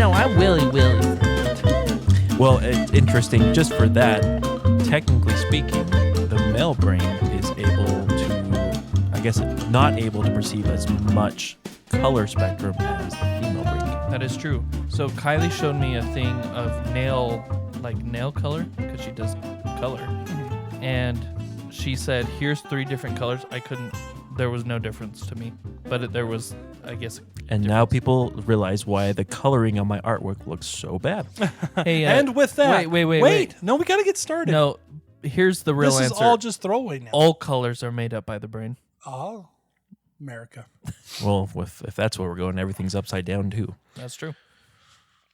I'm Willy. Well, it's interesting. Just for that, technically speaking, the male brain is able to, I guess, not able to perceive as much color spectrum as the female brain can. That is true. So Kylie showed me a thing of nail color, because she does color. And she said, here's 3 different colors. There was no difference to me. But there was, I guess. And now people realize why the coloring on my artwork looks so bad. Hey, and with that, wait. No, we got to get started. No, here's the real answer. This is all just throwaway now. All colors are made up by the brain. Oh, America. Well, if that's where we're going, everything's upside down too. That's true.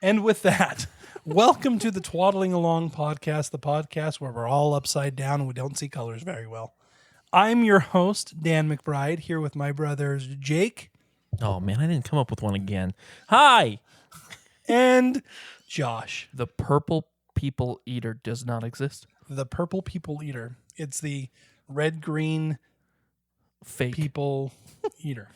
And with that, welcome to the Twaddling Along podcast, the podcast where we're all upside down and we don't see colors very well. I'm your host, Dan McBride, here with my brothers Jake. Oh, man, I didn't come up with one again. Hi! And Josh. The purple people eater does not exist. The purple people eater. It's the red-green Fake people eater.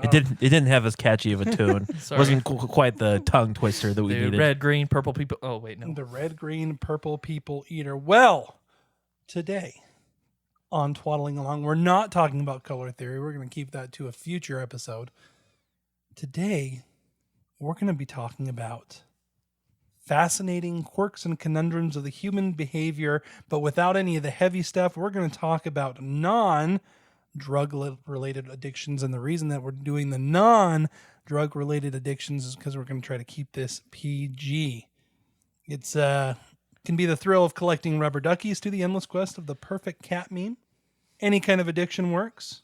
It didn't have as catchy of a tune. It wasn't quite the tongue twister that we The needed. red, green, purple people. Oh, wait, no. The red, green, purple people eater. Well, today on Twaddling Along, we're not talking about color theory. We're going to keep that to a future episode. Today, we're going to be talking about fascinating quirks and conundrums of the human behavior, but without any of the heavy stuff. We're going to talk about non-drug-related addictions, and the reason that we're doing the non-drug-related addictions is because we're going to try to keep this PG. It's can be the thrill of collecting rubber duckies to the endless quest of the perfect cat meme. Any kind of addiction works.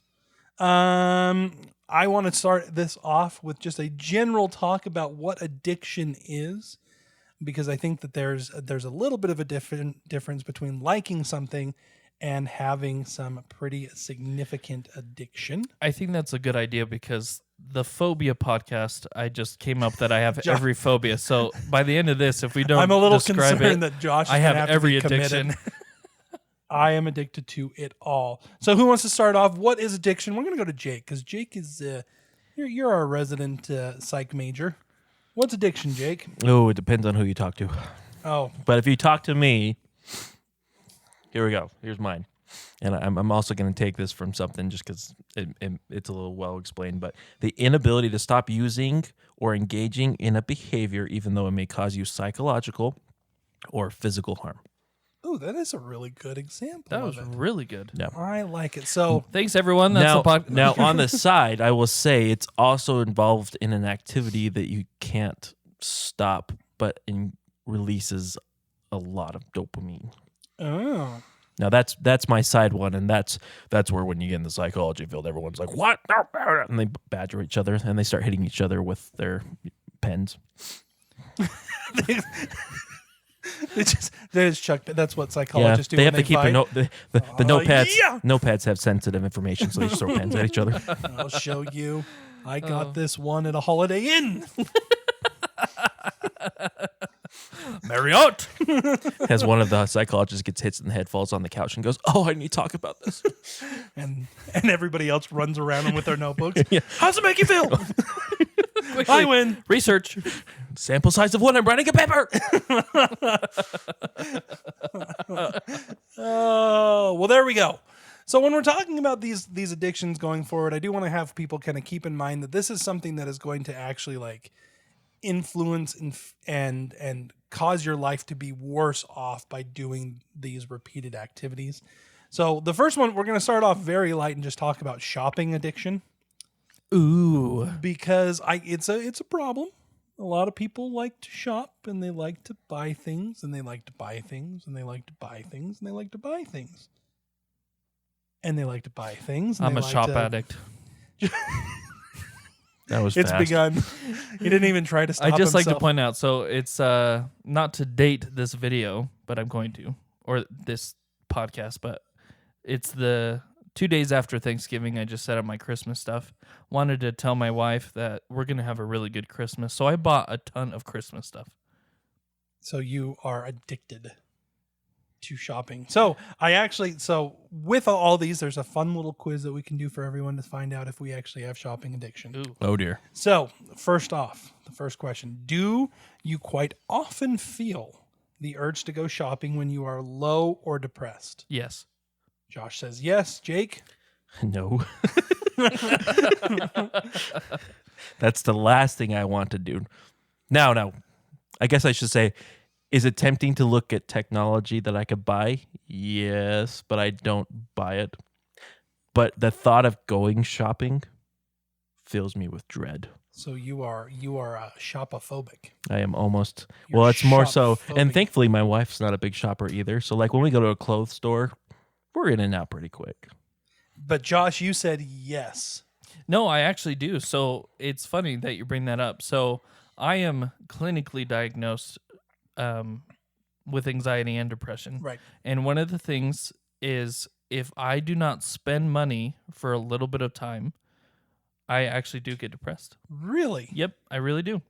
I want to start this off with just a general talk about what addiction is, because I think that there's a little bit of a difference between liking something and having some pretty significant addiction. I think that's a good idea because the phobia podcast, I just came up that I have every phobia. So by the end of this, if we don't I'm a little describe concerned it, that Josh is I have gonna every to be addiction. I am addicted to it all. So who wants to start off? What is addiction? We're going to go to Jake because Jake is you're our resident psych major. What's addiction, Jake? Oh, it depends on who you talk to. Oh, But if you talk to me, here we go. Here's mine. And I'm also going to take this from something just because it's a little well explained. But the inability to stop using or engaging in a behavior, even though it may cause you psychological or physical harm. ooh, that is a really good example. That of was it. really good. Yeah. I like it. So Thanks, everyone. That's the podcast. Now, on the side, I will say it's also involved in an activity that you can't stop, but releases a lot of dopamine. oh. Now that's my side one, and that's where when you get in the psychology field, everyone's like, "What?" And they badger each other, and they start hitting each other with their pens. They just chuck. That's what psychologists do. They when have to keep fight. the notepads. Yeah. Notepads have sensitive information, so they just throw pens at each other. I'll show you. I got this one at a Holiday Inn. Marriott. As one of the psychologists gets hit in the head, falls on the couch, and goes, "Oh, I need to talk about this." and everybody else runs around them with their notebooks. Yeah. How's it make you feel? I win. Research. Sample size of 1. I'm writing a paper. Oh, well, there we go. So when we're talking about these addictions going forward, I do want to have people kind of keep in mind that this is something that is going to actually like influence and cause your life to be worse off by doing these repeated activities. So the first one, we're going to start off very light and just talk about shopping addiction. Ooh. Because it's a problem. A lot of people like to shop and they like to buy things and they like to buy things and they like to buy things and they like to buy things. And they like to buy things. And I'm a like shop to... addict. That was It's fast. begun. He didn't even try to stop I just like to himself. point out, so it's not to date this video, but I'm going to, or this podcast, but it's the 2 days after Thanksgiving. I just set up my Christmas stuff. Wanted to tell my wife that we're going to have a really good Christmas, so I bought a ton of Christmas stuff. So you are addicted. to shopping. So with all these, there's a fun little quiz that we can do for everyone to find out if we actually have shopping addiction. Ooh. Oh dear. So first off, the first question: do you quite often feel the urge to go shopping when you are low or depressed? Yes. Josh says yes. Jake? No. That's the last thing I want to do. Now, I guess I should say, is it tempting to look at technology that I could buy? Yes, but I don't buy it. But the thought of going shopping fills me with dread. So you are shopophobic. I am almost. You're well, it's more so, shop-phobic. and thankfully my wife's not a big shopper either. So like when we go to a clothes store, we're in and out pretty quick. But Josh, you said yes. No, I actually do. So it's funny that you bring that up. So I am clinically diagnosed with anxiety and depression. Right. And one of the things is if I do not spend money for a little bit of time, I actually do get depressed. Really? Yep, I really do.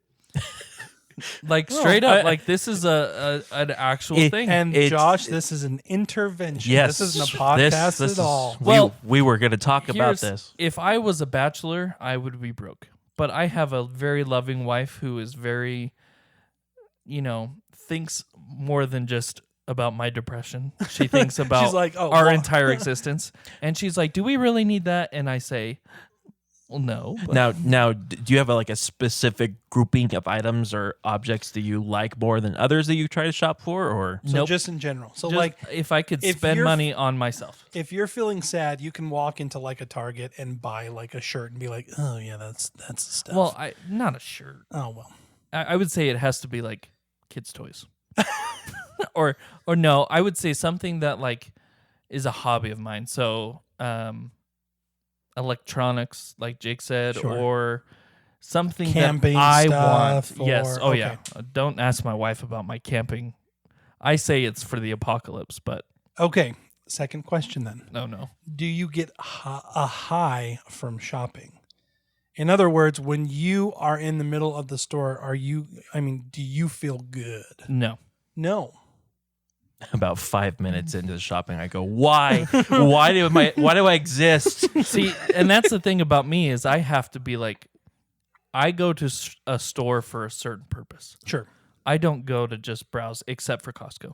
Like straight up, like this is an actual thing. And It's- Josh, this is an intervention. Yes, This isn't a podcast this at all. Well, we were going to talk about Here's- this. If I was a bachelor, I would be broke. But I have a very loving wife who is very, thinks more than just about my depression. She thinks about She's like, oh, our well- entire existence. And she's like, do we really need that? And I say, well, no. But Now, do you have a specific grouping of items or objects that you like more than others that you try to shop for, or So nope. just in general. So Just like if I could if spend you're- money on myself. if you're feeling sad, you can walk into like a Target and buy like a shirt and be like, oh yeah, that's the stuff. Well, not a shirt. oh well. I would say it has to be like kids' toys. or no, I would say something that like is a hobby of mine. So electronics, like Jake said, Sure. or something Camping that I stuff want. Yes. or- Oh okay. yeah. Don't ask my wife about my camping. I say it's for the apocalypse, but Okay. Second question then. no. Do you get a high from shopping? In other words, when you are in the middle of the store, do you feel good? No. No. about 5 minutes into the shopping, I go, why? Why do I exist? See, and that's the thing about me is I have to be like, I go to a store for a certain purpose. Sure. I don't go to just browse, except for Costco.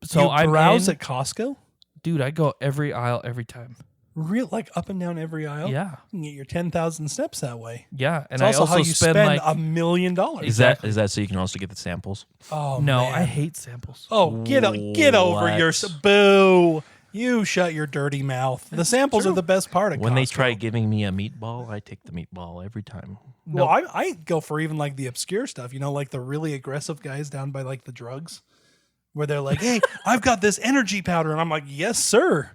So you browse I'm at Costco? dude. I go every aisle every time. Real like up and down every aisle? Yeah, You can get your 10,000 steps that way. yeah, and It's I also, also how you spend spend like $1 million. Exactly. Is that so you can also get the samples? Oh no. man. I hate samples. Oh, get over What? your boo. You shut your dirty mouth. The samples are the best part of When they Costco. try giving me a meatball, I take the meatball every time. Well, I go for even like the obscure stuff, like the really aggressive guys down by like the drugs where they're like, hey, I've got this energy powder. And I'm like, yes, sir.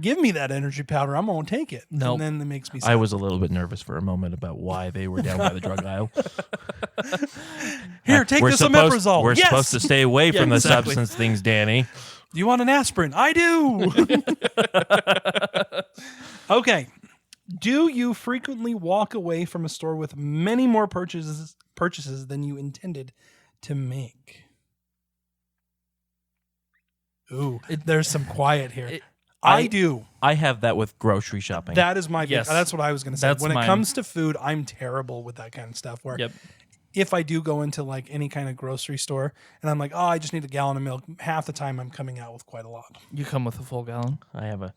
Give me that energy powder. I'm going to take it. Nope. And then it makes me sad. I was a little bit nervous for a moment about why they were down by the drug aile. Here, take We're this supposed- omeprazole. We're Yes! supposed to stay away from the exactly. substance things, Danny. Do you want an aspirin? I do. Okay. Do you frequently walk away from a store with many more purchases than you intended to make? Ooh, there's some quiet here. I do. I have that with grocery shopping. That is my Yes. that's what I was going to say. That's When it mine. comes to food, I'm terrible with that kind of stuff. Where Yep. if I do go into like any kind of grocery store and I'm like, oh, I just need a gallon of milk, half the time I'm coming out with quite a lot. You come with a full gallon. I have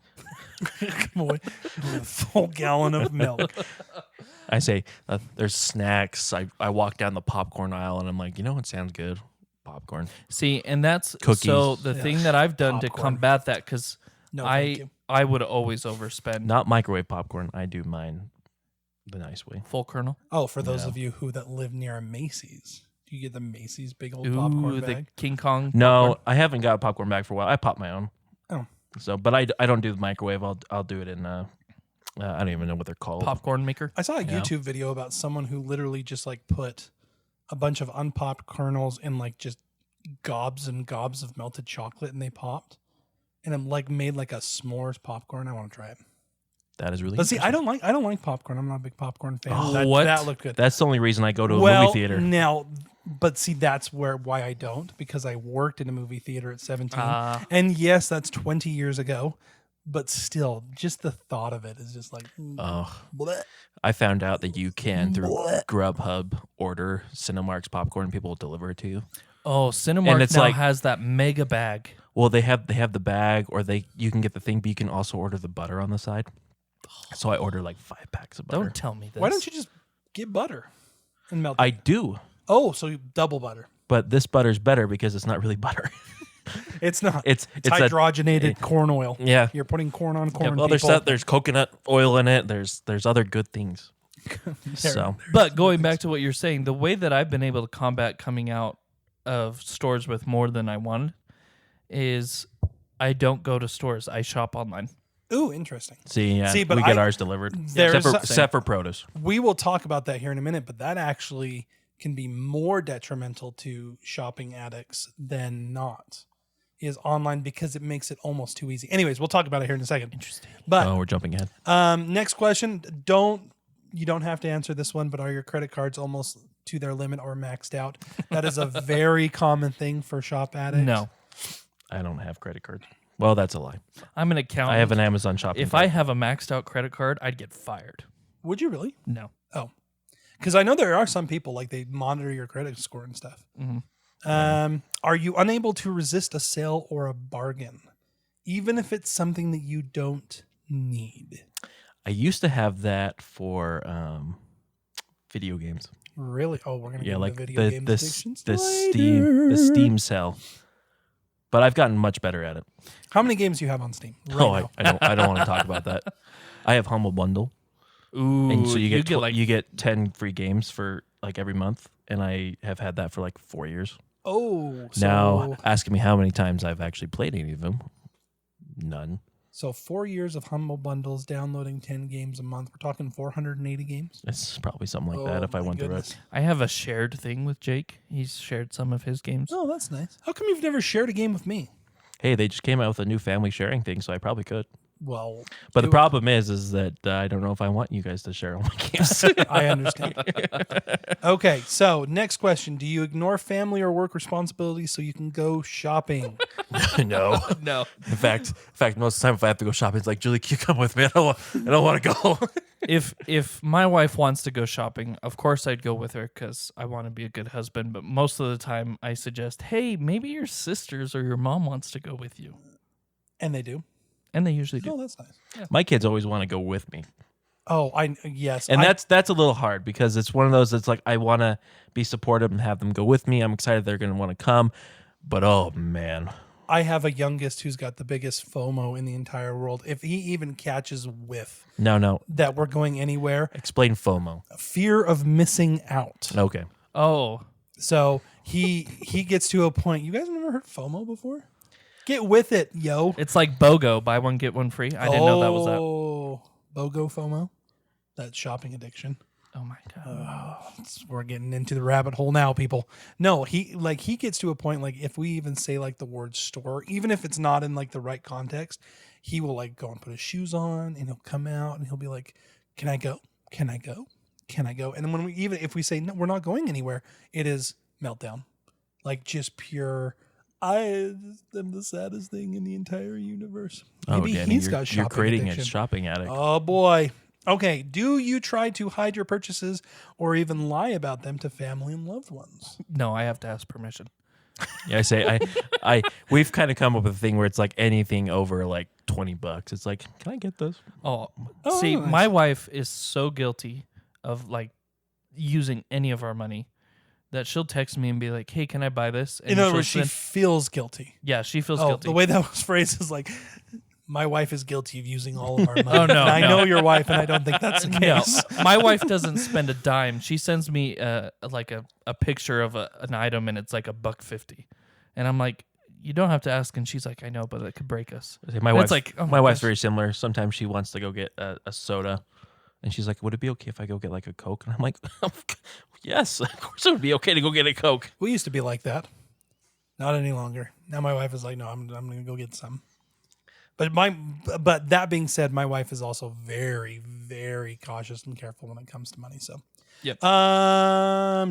Boy, a full gallon of milk. I say, there's snacks. I walk down the popcorn aisle and I'm like, what sounds good? Popcorn. See, and that's Cookies. so the thing that I've done to Popcorn. combat that because No, thank you. I would always overspend. Not microwave popcorn. I do mine the nice way. Full kernel. Oh, for those No. of you that live near a Macy's, do you get the Macy's big old Ooh, popcorn the bag? King Kong. No, popcorn. I haven't got a popcorn bag for a while. I pop my own. Oh. So, but I don't do the microwave. I'll do it in I don't even know what they're called. popcorn maker. I saw a Yeah. YouTube video about someone who literally just like put a bunch of unpopped kernels in like just gobs and gobs of melted chocolate and they popped. And it like made like a s'mores popcorn. I want to try it. That is really. But see, I interesting. don't like popcorn. I'm not a big popcorn fan. Oh, that, what? That looked good. That's the only reason I go to a well, movie theater. now But see, that's why I don't, because I worked in a movie theater at 17. And yes, that's 20 years ago. But still, just the thought of it is just like, bleh. I found out that you can, through Grubhub, order Cinemark's popcorn and people will deliver it to you. Oh, Cinemark now has that mega bag. Well, they have the bag, or you can get the thing, but you can also order the butter on the side. So I order like 5 packs of butter. Don't tell me this. Why don't you just get butter and melt it? I do. Oh, so you double butter. But this butter's better because it's not really butter. It's not. It's hydrogenated corn oil. Yeah. You're putting corn on corn. Well, there's coconut oil in it. There's other good things. But going back to what you're saying, the way that I've been able to combat coming out of stores with more than I wanted is I don't go to stores. I shop online. Ooh, interesting. See, but we get ours delivered. Except for produce. We will talk about that here in a minute, but that actually can be more detrimental to shopping addicts than not. Is online, because it makes it almost too easy. Anyways, we'll talk about it here in a second. Interesting. But we're jumping ahead. Next question. You don't have to answer this one, but are your credit cards almost to their limit or maxed out? That is a very common thing for shop addicts. No. I don't have credit cards. Well, that's a lie. I'm an accountant. I have an Amazon shopping If card. I have a maxed out credit card, I'd get fired. Would you really? No. Oh. Because I know there are some people, like, they monitor your credit score and stuff. Mm-hmm. Are you unable to resist a sale or a bargain, even if it's something that you don't need? I used to have that for video games. Really? Oh, we're gonna get like into video games addictions the later. Steam sell. But I've gotten much better at it. How many games do you have on Steam? Right now? I don't want to talk about that. I have Humble Bundle. Ooh, and so you get 10 free games for like every month, and I have had that for like 4 years. Oh, now asking me how many times I've actually played any of them, none. So 4 years of Humble Bundles, downloading 10 games a month. We're talking 480 games. It's probably something like that if I went through it. I have a shared thing with Jake. He's shared some of his games. Oh, that's nice. How come you've never shared a game with me? Hey, they just came out with a new family sharing thing, so I probably could. Well, but the problem is that I don't know if I want you guys to share all my games. I understand. Okay, so next question: do you ignore family or work responsibilities so you can go shopping? No. In fact, most of the time if I have to go shopping, it's like, Julie, can you come with me? I don't want to go. If my wife wants to go shopping, of course I'd go with her because I want to be a good husband. But most of the time, I suggest, hey, maybe your sisters or your mom wants to go with you, and they do. And they usually do. Oh, that's nice. Yeah. My kids always want to go with me. Oh, yes. And that's a little hard because it's one of those that's like I want to be supportive and have them go with me. I'm excited they're going to want to come. But, oh, man. I have a youngest who's got the biggest FOMO in the entire world. If he even catches whiff that we're going anywhere. Explain FOMO. Fear of missing out. Okay. Oh. So he gets to a point. You guys never heard FOMO before? Get with it, yo. It's like BOGO, buy one, get one free. I didn't know that was that. Oh, BOGO FOMO? That shopping addiction. Oh, my God. We're getting into the rabbit hole now, people. No, he gets to a point, like, if we even say, like, the word store, even if it's not in, like, the right context, he will, like, go and put his shoes on, and he'll come out, and he'll be like, can I go? Can I go? Can I go? And then if we say, no, we're not going anywhere, it is meltdown. Like, just pure... I am the saddest thing in the entire universe. Maybe he's got shopping You're creating addiction. a shopping addict. Oh, boy. Okay, do you try to hide your purchases or even lie about them to family and loved ones? No, I have to ask permission. Yeah, I say we've kind of come up with a thing where it's like anything over like $20. It's like, can I get this? See, nice. My wife is so guilty of like using any of our money that she'll text me and be like, hey, can I buy this? And in other words, she feels guilty. Yeah, she feels guilty. The way that was phrased is like, my wife is guilty of using all of our money. Oh, no. And I know your wife, and I don't think that's the case. No, my wife doesn't spend a dime. She sends me like a picture of an item, and it's like $1.50. And I'm like, you don't have to ask. And she's like, I know, but it could break us. My wife's very similar. Sometimes she wants to go get a soda. And she's like, would it be okay if I go get like a Coke? And I'm like, yes, of course it would be okay to go get a Coke. We used to be like that. Not any longer. Now my wife is like, no, I'm going to go get some. But that being said, my wife is also very, very cautious and careful when it comes to money. So, Yep.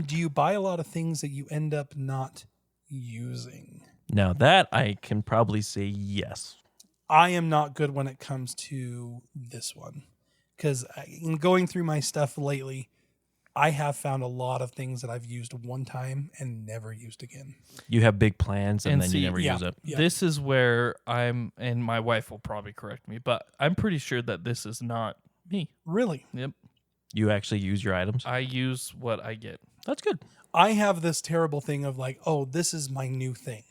do you buy a lot of things that you end up not using? Now that I can probably say yes. I am not good when it comes to this one because in going through my stuff lately, I have found a lot of things that I've used one time and never used again. You have big plans and And then see, you never use it. Yeah. This is where and my wife will probably correct me, but I'm pretty sure that this is not me. Really? Yep. You actually use your items? I use what I get. That's good. I have this terrible thing of like, oh, this is my new thing.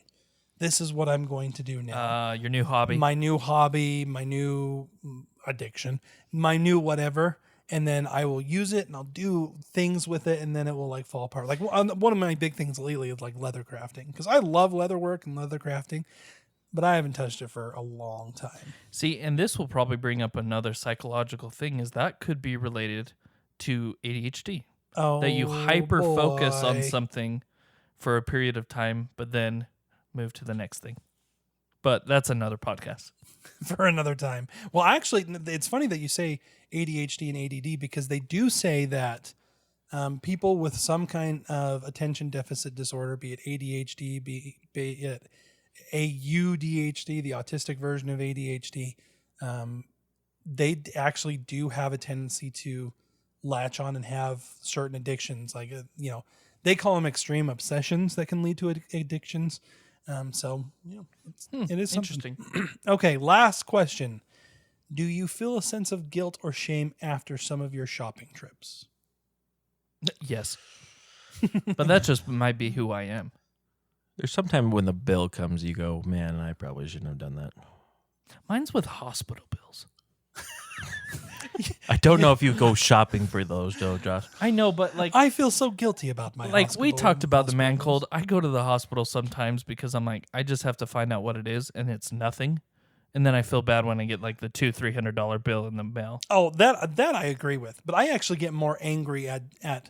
This is what I'm going to do now. Your new hobby. My new hobby, my new addiction, my new whatever. And then I will use it and I'll do things with it and then it will like fall apart. Like one of my big things lately is like leather crafting because I love leather work and leather crafting, but I haven't touched it for a long time. See, and this will probably bring up another psychological thing is that could be related to ADHD. Oh, That you hyper focus on boy. something for a period of time, but then move to the next thing. But that's another podcast. For another time. Well, actually, it's funny that you say ADHD and ADD because they do say that people with some kind of attention deficit disorder, be it ADHD, be it AUDHD, the autistic version of ADHD, they actually do have a tendency to latch on and have certain addictions. Like, they call them extreme obsessions that can lead to addictions. So, it is something. Interesting. Okay, last question. Do you feel a sense of guilt or shame after some of your shopping trips? Yes. But that just might be who I am. There's sometime when the bill comes, you go, man, I probably shouldn't have done that. Mine's with hospital bills. I don't know if you go shopping for those, though, Josh. I know, but like I feel so guilty about my like we hospital- talked about the man hospital cold. I go to the hospital sometimes because I'm like, I just have to find out what it is, and it's nothing. And then I feel bad when I get like the $200-$300 bill in the mail. Oh, that I agree with, but I actually get more angry at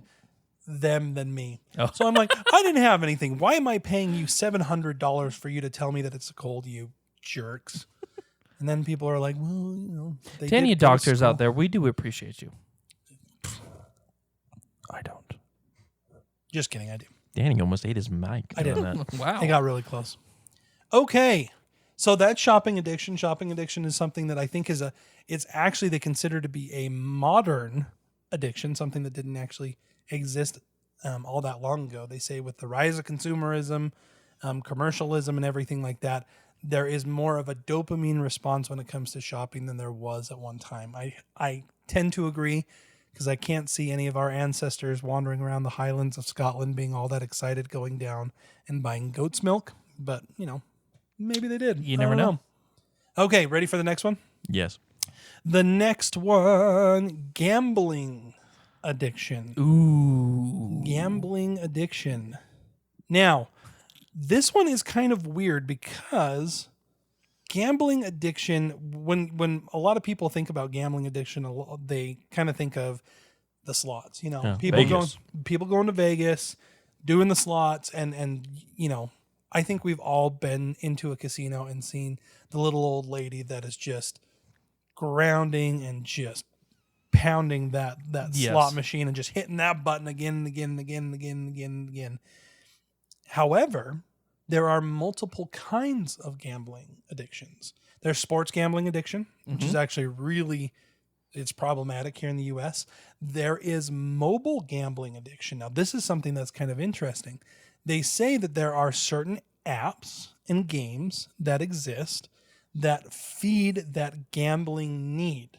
them than me. Oh. So I'm like, I didn't have anything. Why am I paying you $700 for you to tell me that it's a cold, you jerks? And then people are like, well, they To any did go to doctors school. out there, we do appreciate you. I don't. Just kidding, I do. Danny almost ate his mic. I did. doing that. Wow. I got really close. Okay. So that's shopping addiction. Shopping addiction is something that I think it's actually they consider to be a modern addiction, something that didn't actually exist all that long ago. They say with the rise of consumerism, commercialism and everything like that, there is more of a dopamine response when it comes to shopping than there was at one time. I tend to agree because I can't see any of our ancestors wandering around the highlands of Scotland being all that excited going down and buying goat's milk. But, maybe they did. You I never don't know. Okay, ready for the next one? Yes. The next one, gambling addiction. Ooh. Gambling addiction. Now, this one is kind of weird because gambling addiction, when a lot of people think about gambling addiction, they kind of think of the slots. Vegas. People going to Vegas, doing the slots, and I think we've all been into a casino and seen the little old lady that is just grounding and just pounding that Yes. slot machine and just hitting that button again and again and again and again and again and again. However, there are multiple kinds of gambling addictions. There's sports gambling addiction, which is actually it's problematic here in the US. There is mobile gambling addiction. Now, this is something that's kind of interesting. They say that there are certain apps and games that exist that feed that gambling need.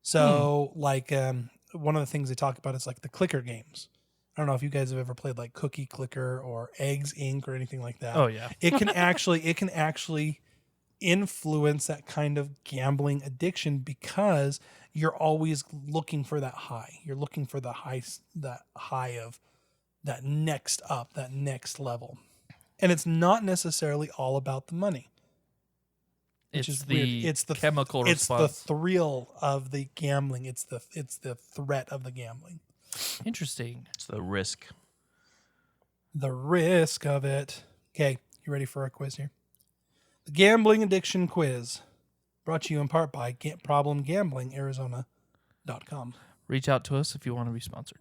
So, like, one of the things they talk about is like the clicker games. I don't know if you guys have ever played like Cookie Clicker or Eggs Inc. or anything like that. Oh yeah. It can actually influence that kind of gambling addiction because you're always looking for that high. You're looking for the high of that next up, that next level. And it's not necessarily all about the money. Which It's is the weird. It's the chemical It's the response. thrill of the gambling. It's the threat of the gambling. Interesting. It's the risk. The risk of it. Okay, you ready for a quiz here? The gambling addiction quiz. Brought to you in part by ProblemGamblingArizona.com. Reach out to us if you want to be sponsored.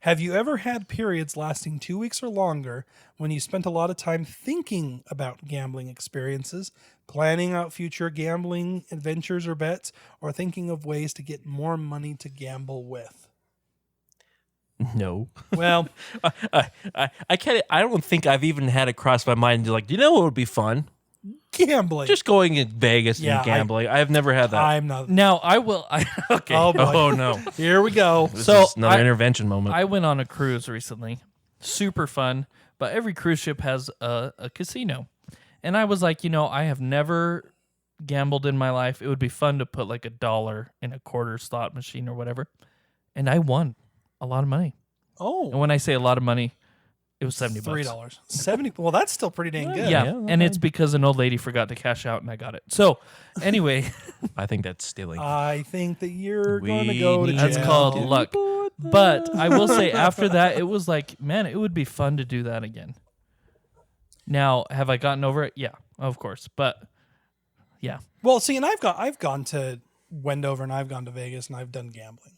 Have you ever had periods lasting 2 weeks or longer when you spent a lot of time thinking about gambling experiences, planning out future gambling adventures or bets, or thinking of ways to get more money to gamble with? No. Well, I can't. I don't think I've even had it cross my mind. Like, you know what would be fun? gambling. Just going in Vegas Yeah, and gambling. I've never had that. I'm not. Now I will. Okay. Oh, boy. Oh no! Here we go. This So, is another I- intervention moment. I went on a cruise recently. Super fun, but every cruise ship has a casino. And I was like, I have never gambled in my life. It would be fun to put like $1 in a quarter slot machine or whatever. And I won a lot of money. And Oh, when I say a lot of money, it was $70. $3. 70. Well, that's still pretty dang good. Yeah, Yeah, and it's because an old lady forgot to cash out and I got it. So, anyway, I think that's stealing. I think that you're We going to go to need jail. that's called luck. But I will say after that, it was like, man, it would be fun to do that again. Now, have I gotten over it? Yeah, of course. But yeah, Well, see, and I've gone to Wendover and I've gone to Vegas and I've done gambling.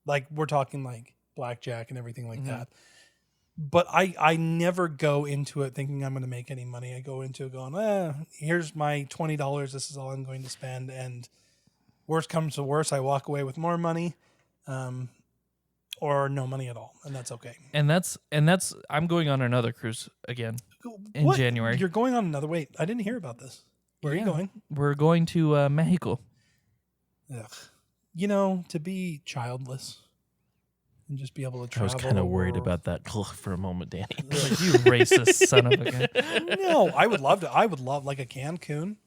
Like we're talking like blackjack and everything like that. But I never go into it thinking I'm going to make any money. I go into it going, here's my $20. This is all I'm going to spend. And worst comes to worst, I walk away with more money, or no money at all, and that's okay. and that's I'm going on another cruise again in What? January. You're going on another. Wait, I didn't hear about this. Where are you going? We're going to Mexico. Ugh. To be childless and just be able to I was travel. kind of worried or- about that for a moment, Danny. Like, you racist son of a gun. No, I would love to. I would love like a Cancun.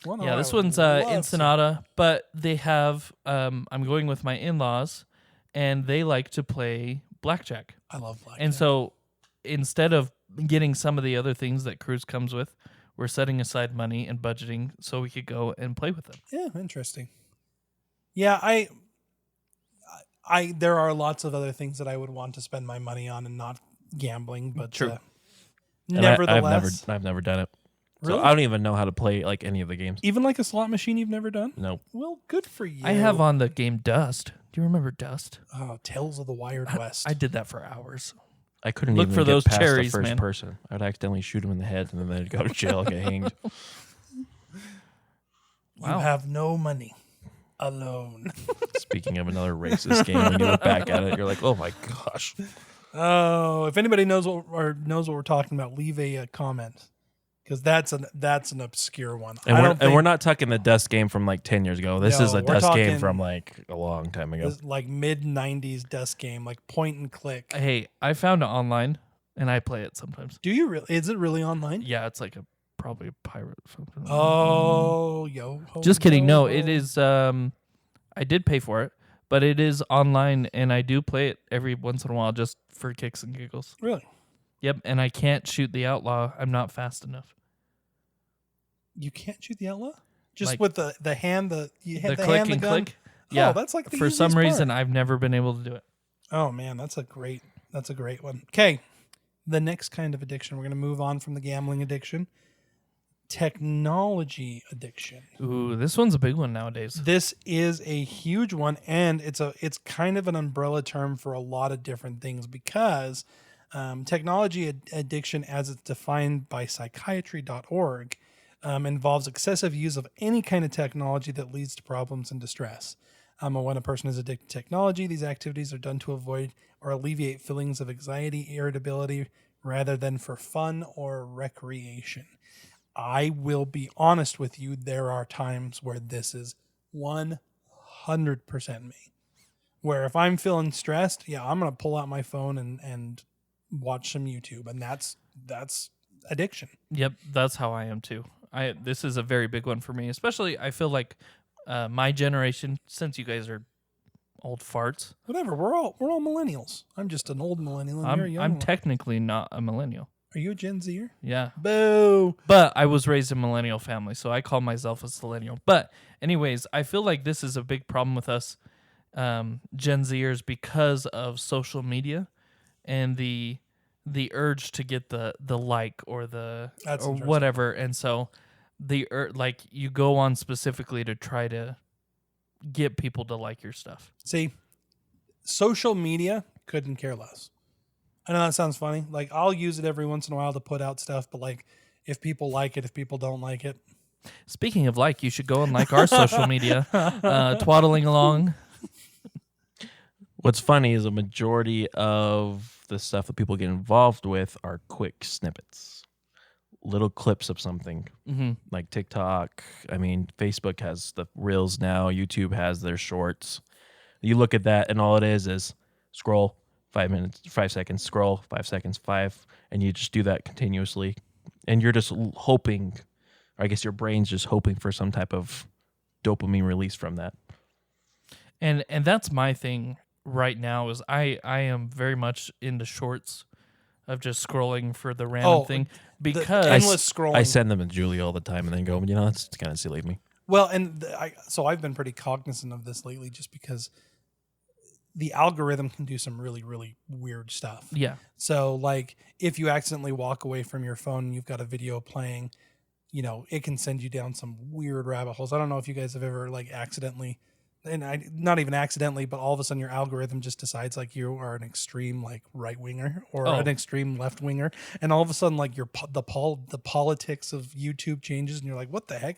Well, no, Yeah, I this would one's love to. Ensenada, but they have. I'm going with my in-laws, and they like to play blackjack. I love black. And so, instead of getting some of the other things that cruise comes with, we're setting aside money and budgeting so we could go and play with them. Yeah, interesting. Yeah, I there are lots of other things that I would want to spend my money on and not gambling, but True. And nevertheless, I've never done it. Really? So I don't even know how to play like any of the games. even like a slot machine you've never done. No. Well, good for you. I have on the game Dust. Do you remember Dust? Oh, Tales of the Wired West. I did that for hours. I couldn't Look even for get those past cherries, the first man. person. I'd accidentally shoot him in the head, and then they'd go to jail and get hanged. You Wow. have no money. Alone. Speaking of another racist game, when you look back at it, you're like, oh my gosh. Oh, if anybody knows what we're talking about, leave a comment, because that's an obscure one. And we're not talking the Dust game from like 10 years ago. This No, is a we're Dust talking- game from like a long time ago. like mid '90s Dust game, like point and click. Hey, I found it online, and I play it sometimes. Do you really? Is it really online? Yeah, it's like probably a pirate or something. Oh, yo. Ho, Just kidding. No, yo. it is. I did pay for it, but it is online, and I do play it every once in a while just for kicks and giggles. Really? Yep, and I can't shoot the outlaw. I'm not fast enough. You can't shoot the outlaw? Just Like- with the hand, you hit The the click hand, the and gun? click. Yeah, Oh, that's like the for some easiest reason part. I've never been able to do it. Oh man, that's a great one. Okay, the next kind of addiction. We're gonna move on from the gambling addiction. Technology addiction. Ooh, this one's a big one nowadays. This is a huge one, and it's kind of an umbrella term for a lot of different things because technology addiction, as it's defined by psychiatry.org, involves excessive use of any kind of technology that leads to problems and distress. When a person is addicted to technology, these activities are done to avoid or alleviate feelings of anxiety, irritability, rather than for fun or recreation. I will be honest with you, there are times where this is 100% me. Where if I'm feeling stressed, yeah, I'm going to pull out my phone and watch some YouTube, and that's addiction. Yep, that's how I am too. This is a very big one for me, especially I feel like my generation, since you guys are old farts. Whatever, we're all millennials. I'm just an old millennial, and you're a young I'm one. technically not a millennial. Are you a Gen Zer? Yeah. Boo! But I was raised in a millennial family, so I call myself a millennial. But anyways, I feel like this is a big problem with us Gen Zers because of social media and the urge to get the like or the That's or interesting. whatever. And so like you go on specifically to try to get people to like your stuff. See, social media couldn't care less. I know that sounds funny. Like, I'll use it every once in a while to put out stuff, but like, if people like it, if people don't like it. Speaking of like, you should go and like our social media, Twaddling Along. What's funny is a majority of the stuff that people get involved with are quick snippets, little clips of something, like TikTok. I mean, Facebook has the Reels now. YouTube has their Shorts. You look at that, and all it is scroll 5 minutes, 5 seconds, scroll 5 seconds, 5, and you just do that continuously. And you're just hoping, or I guess your brain's just hoping for some type of dopamine release from that. And that's my thing right now is I am very much into Shorts of just scrolling for the random thing because endless scrolling. I send them to Julie all the time and then go, that's kind of silly of me. Well, and so I've been pretty cognizant of this lately just because the algorithm can do some really, really weird stuff. Yeah. So, like, if you accidentally walk away from your phone and you've got a video playing, it can send you down some weird rabbit holes. I don't know if you guys have ever, like, accidentally, and not even accidentally, but all of a sudden your algorithm just decides, like, you are an extreme, like, right-winger or an extreme left-winger. And all of a sudden, like, the politics of YouTube changes and you're like, what the heck?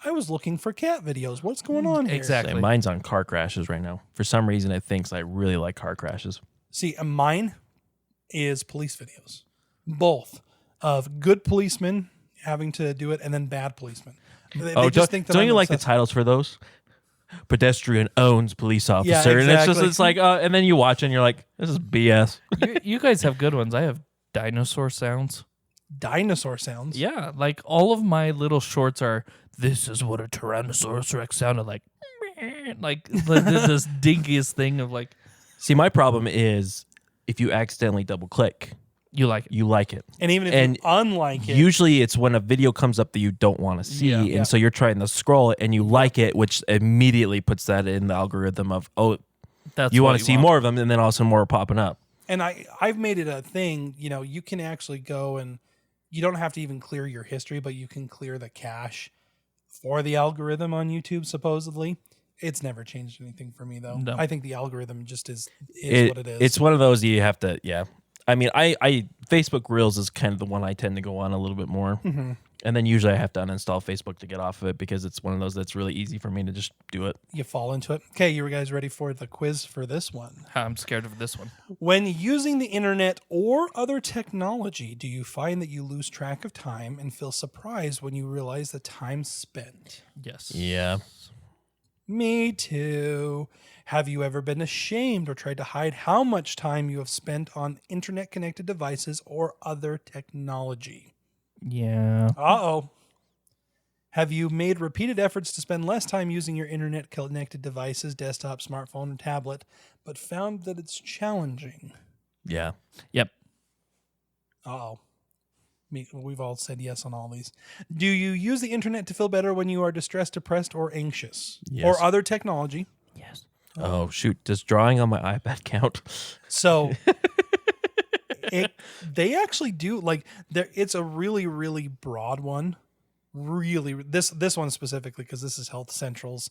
I was looking for cat videos. What's going on here? Exactly. And mine's on car crashes right now. For some reason, it thinks I really like car crashes. See, mine is police videos. Both of good policemen having to do it and then bad policemen. They just think that don't I'm you like the obsessed. titles for those? Pedestrian owns police officer. Yeah, And exactly. it's like, and then you watch it and you're like, this is BS. you guys have good ones. I have dinosaur sounds. Dinosaur sounds. Yeah, like all of my little shorts are, this is what a Tyrannosaurus Rex sounded like. Like this dinkiest thing of like. See, my problem is if you accidentally double click, You like it. you like it. And even if you unlike it. Usually it's when a video comes up that you don't want to see. Yeah. And so you're trying to scroll it and you like it, which immediately puts that in the algorithm of, That's you what want to see more of them, and then all of a sudden more are popping up. And I've made it a thing, you can actually go and you don't have to even clear your history, but you can clear the cache for the algorithm on YouTube, supposedly. It's never changed anything for me, though. No. I think the algorithm just is what it is. It's one of those you have to, yeah. I mean, I Facebook Reels is kind of the one I tend to go on a little bit more. Mm-hmm. And then usually I have to uninstall Facebook to get off of it because it's one of those that's really easy for me to just do it. You fall into it. Okay, you guys ready for the quiz for this one? I'm scared of this one. When using the internet or other technology, do you find that you lose track of time and feel surprised when you realize the time spent? Yes. Yeah. Me too. Have you ever been ashamed or tried to hide how much time you have spent on internet-connected devices or other technology? Yeah. Uh-oh. Have you made repeated efforts to spend less time using your internet-connected devices, desktop, smartphone, or tablet, but found that it's challenging? Yeah. Yep. Uh-oh. We've all said yes on all these. Do you use the internet to feel better when you are distressed, depressed, or anxious? Yes. Or other technology? Yes. Oh, shoot. Does drawing on my iPad count? So they actually do, like, it's a really, really broad one. Really, this one specifically, because this is Health Central's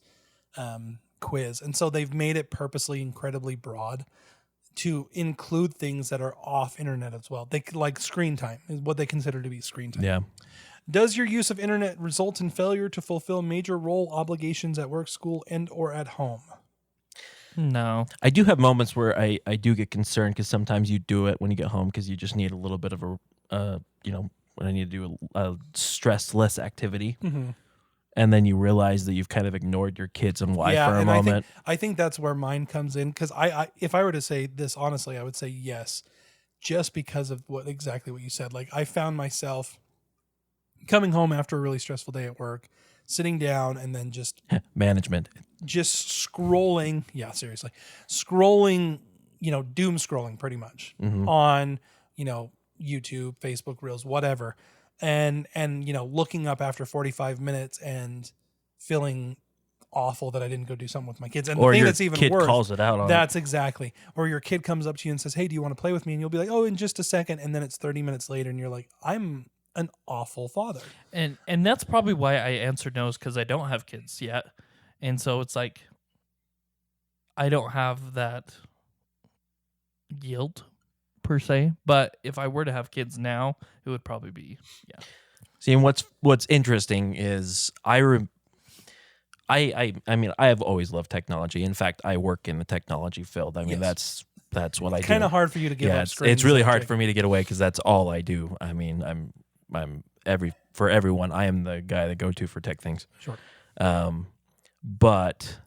quiz. And so they've made it purposely incredibly broad to include things that are off internet as well. They like screen time is what they consider to be screen time. Yeah. Does your use of internet result in failure to fulfill major role obligations at work, school, and or at home? No. I do have moments where I do get concerned because sometimes you do it when you get home because you just need a little bit of when I need to do a stress-less activity. Mm-hmm. And then you realize that you've kind of ignored your kids and wife for a moment. I think that's where mine comes in, because if I were to say this honestly, I would say yes, just because of exactly what you said. Like, I found myself coming home after a really stressful day at work, sitting down and then just Management. scrolling. Yeah, seriously, scrolling. Doom scrolling pretty much on YouTube, Facebook Reels, whatever. And looking up after 45 minutes and feeling awful that I didn't go do something with my kids. And Or the thing your that's even kid worse, calls it out on that's exactly. Or your kid comes up to you and says, "Hey, do you want to play with me?" And you'll be like, "Oh, in just a second." And then it's 30 minutes later and you're like, "I'm an awful father. And that's probably why I answered no, because I don't have kids yet. And so it's like I don't have that guilt per se. But if I were to have kids now, it would probably be See, and what's interesting is I mean, I have always loved technology. In fact, I work in the technology field. I mean, that's what I do. Kind of hard for you to give up. It's really hard for me to get away because that's all I do. I mean, I'm for everyone. I am the guy they go to for tech things. Sure. But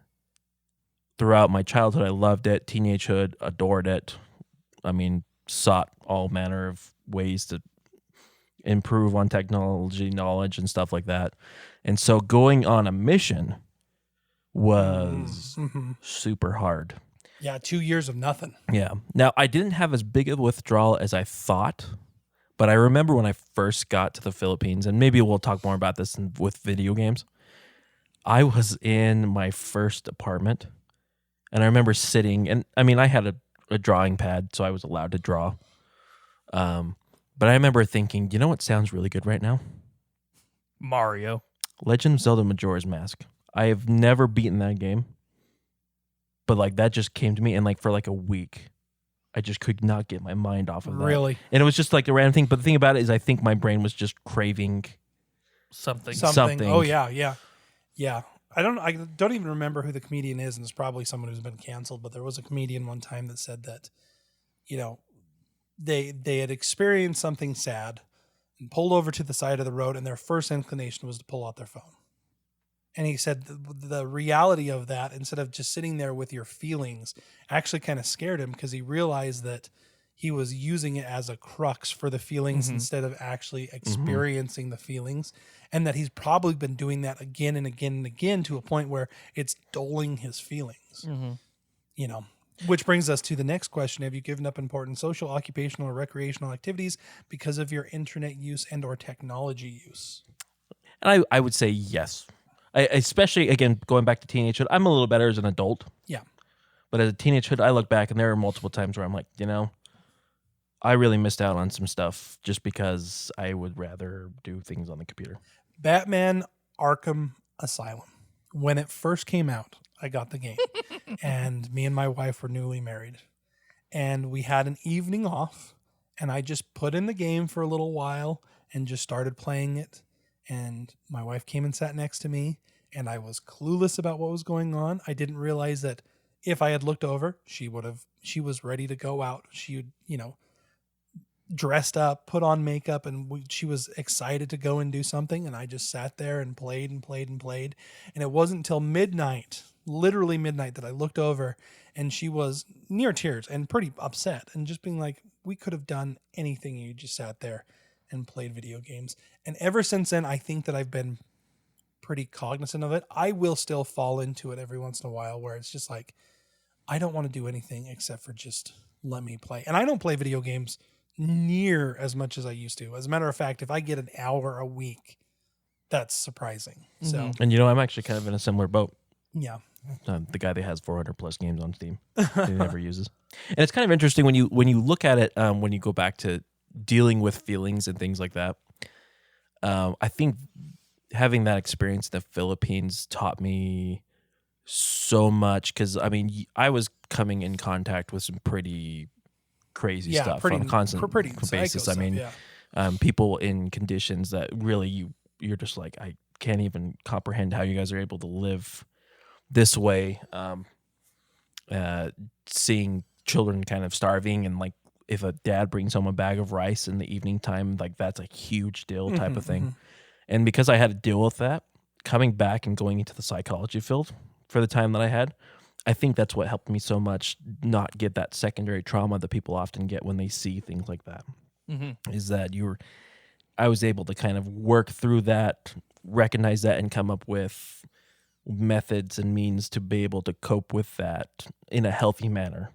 throughout my childhood, I loved it. Teenagehood, adored it. I mean, sought all manner of ways to improve on technology knowledge and stuff like that. And so going on a mission was super hard. Yeah, 2 years of nothing. Yeah. Now, I didn't have as big of a withdrawal as I thought, but I remember when I first got to the Philippines, and maybe we'll talk more about this with video games. I was in my first apartment, and I remember sitting, and I mean, I had a drawing pad, so I was allowed to draw. But I remember thinking, you know what sounds really good right now? Mario. Legend of Zelda Majora's Mask. I have never beaten that game, but like that just came to me, and like for like a week, I just could not get my mind off of that. Really? And it was just like a random thing. But the thing about it is I think my brain was just craving Something. Oh, yeah. I don't even remember who the comedian is, and it's probably someone who's been canceled, but there was a comedian one time that said that, you know, they had experienced something sad and pulled over to the side of the road, and their first inclination was to pull out their phone. And he said the reality of that, instead of just sitting there with your feelings, actually kind of scared him, because he realized that he was using it as a crux for the feelings instead of actually experiencing the feelings. And that he's probably been doing that again and again and again to a point where it's dulling his feelings. You know, which brings us to the next question. Have you given up important social, occupational, or recreational activities because of your internet use and or technology use? And I would say yes. Especially, again, going back to teenagehood, I'm a little better as an adult. Yeah. But as a teenagehood, I look back, and there are multiple times where I'm like, you know, I really missed out on some stuff just because I would rather do things on the computer. Batman Arkham Asylum. When it first came out, I got the game. And me and my wife were newly married. And we had an evening off. And I just put in the game for a little while and just started playing it. And my wife came and sat next to me. And I was clueless about what was going on. I didn't realize that if I had looked over, she was ready to go out. She would, you know, dressed up, put on makeup, and she was excited to go and do something. And I just sat there and played and played and played. And it wasn't until midnight, literally midnight, that I looked over, and she was near tears and pretty upset and just being like, we could have done anything. You just sat there and played video games. And ever since then, I think that I've been pretty cognizant of it. I will still fall into it every once in a while where it's just like, I don't want to do anything except for just let me play. And I don't play video games near as much as I used to. As a matter of fact, if I get an hour a week, that's surprising. So, and you know, I'm actually kind of in a similar boat. Yeah. The guy that has 400 plus games on Steam, he never uses. And it's kind of interesting when you look at it, when you go back to dealing with feelings and things like that. I think having that experience in the Philippines taught me so much, because I mean, I was coming in contact with some pretty crazy stuff on a constant basis. I mean, people in conditions that really you're just like, I can't even comprehend how you guys are able to live this way. Seeing children kind of starving, and like if a dad brings home a bag of rice in the evening time, like that's a huge deal type of thing. And because I had to deal with that, coming back and going into the psychology field for the time that I had, I think that's what helped me so much not get that secondary trauma that people often get when they see things like that. Is that I was able to kind of work through that, recognize that, and come up with methods and means to be able to cope with that in a healthy manner.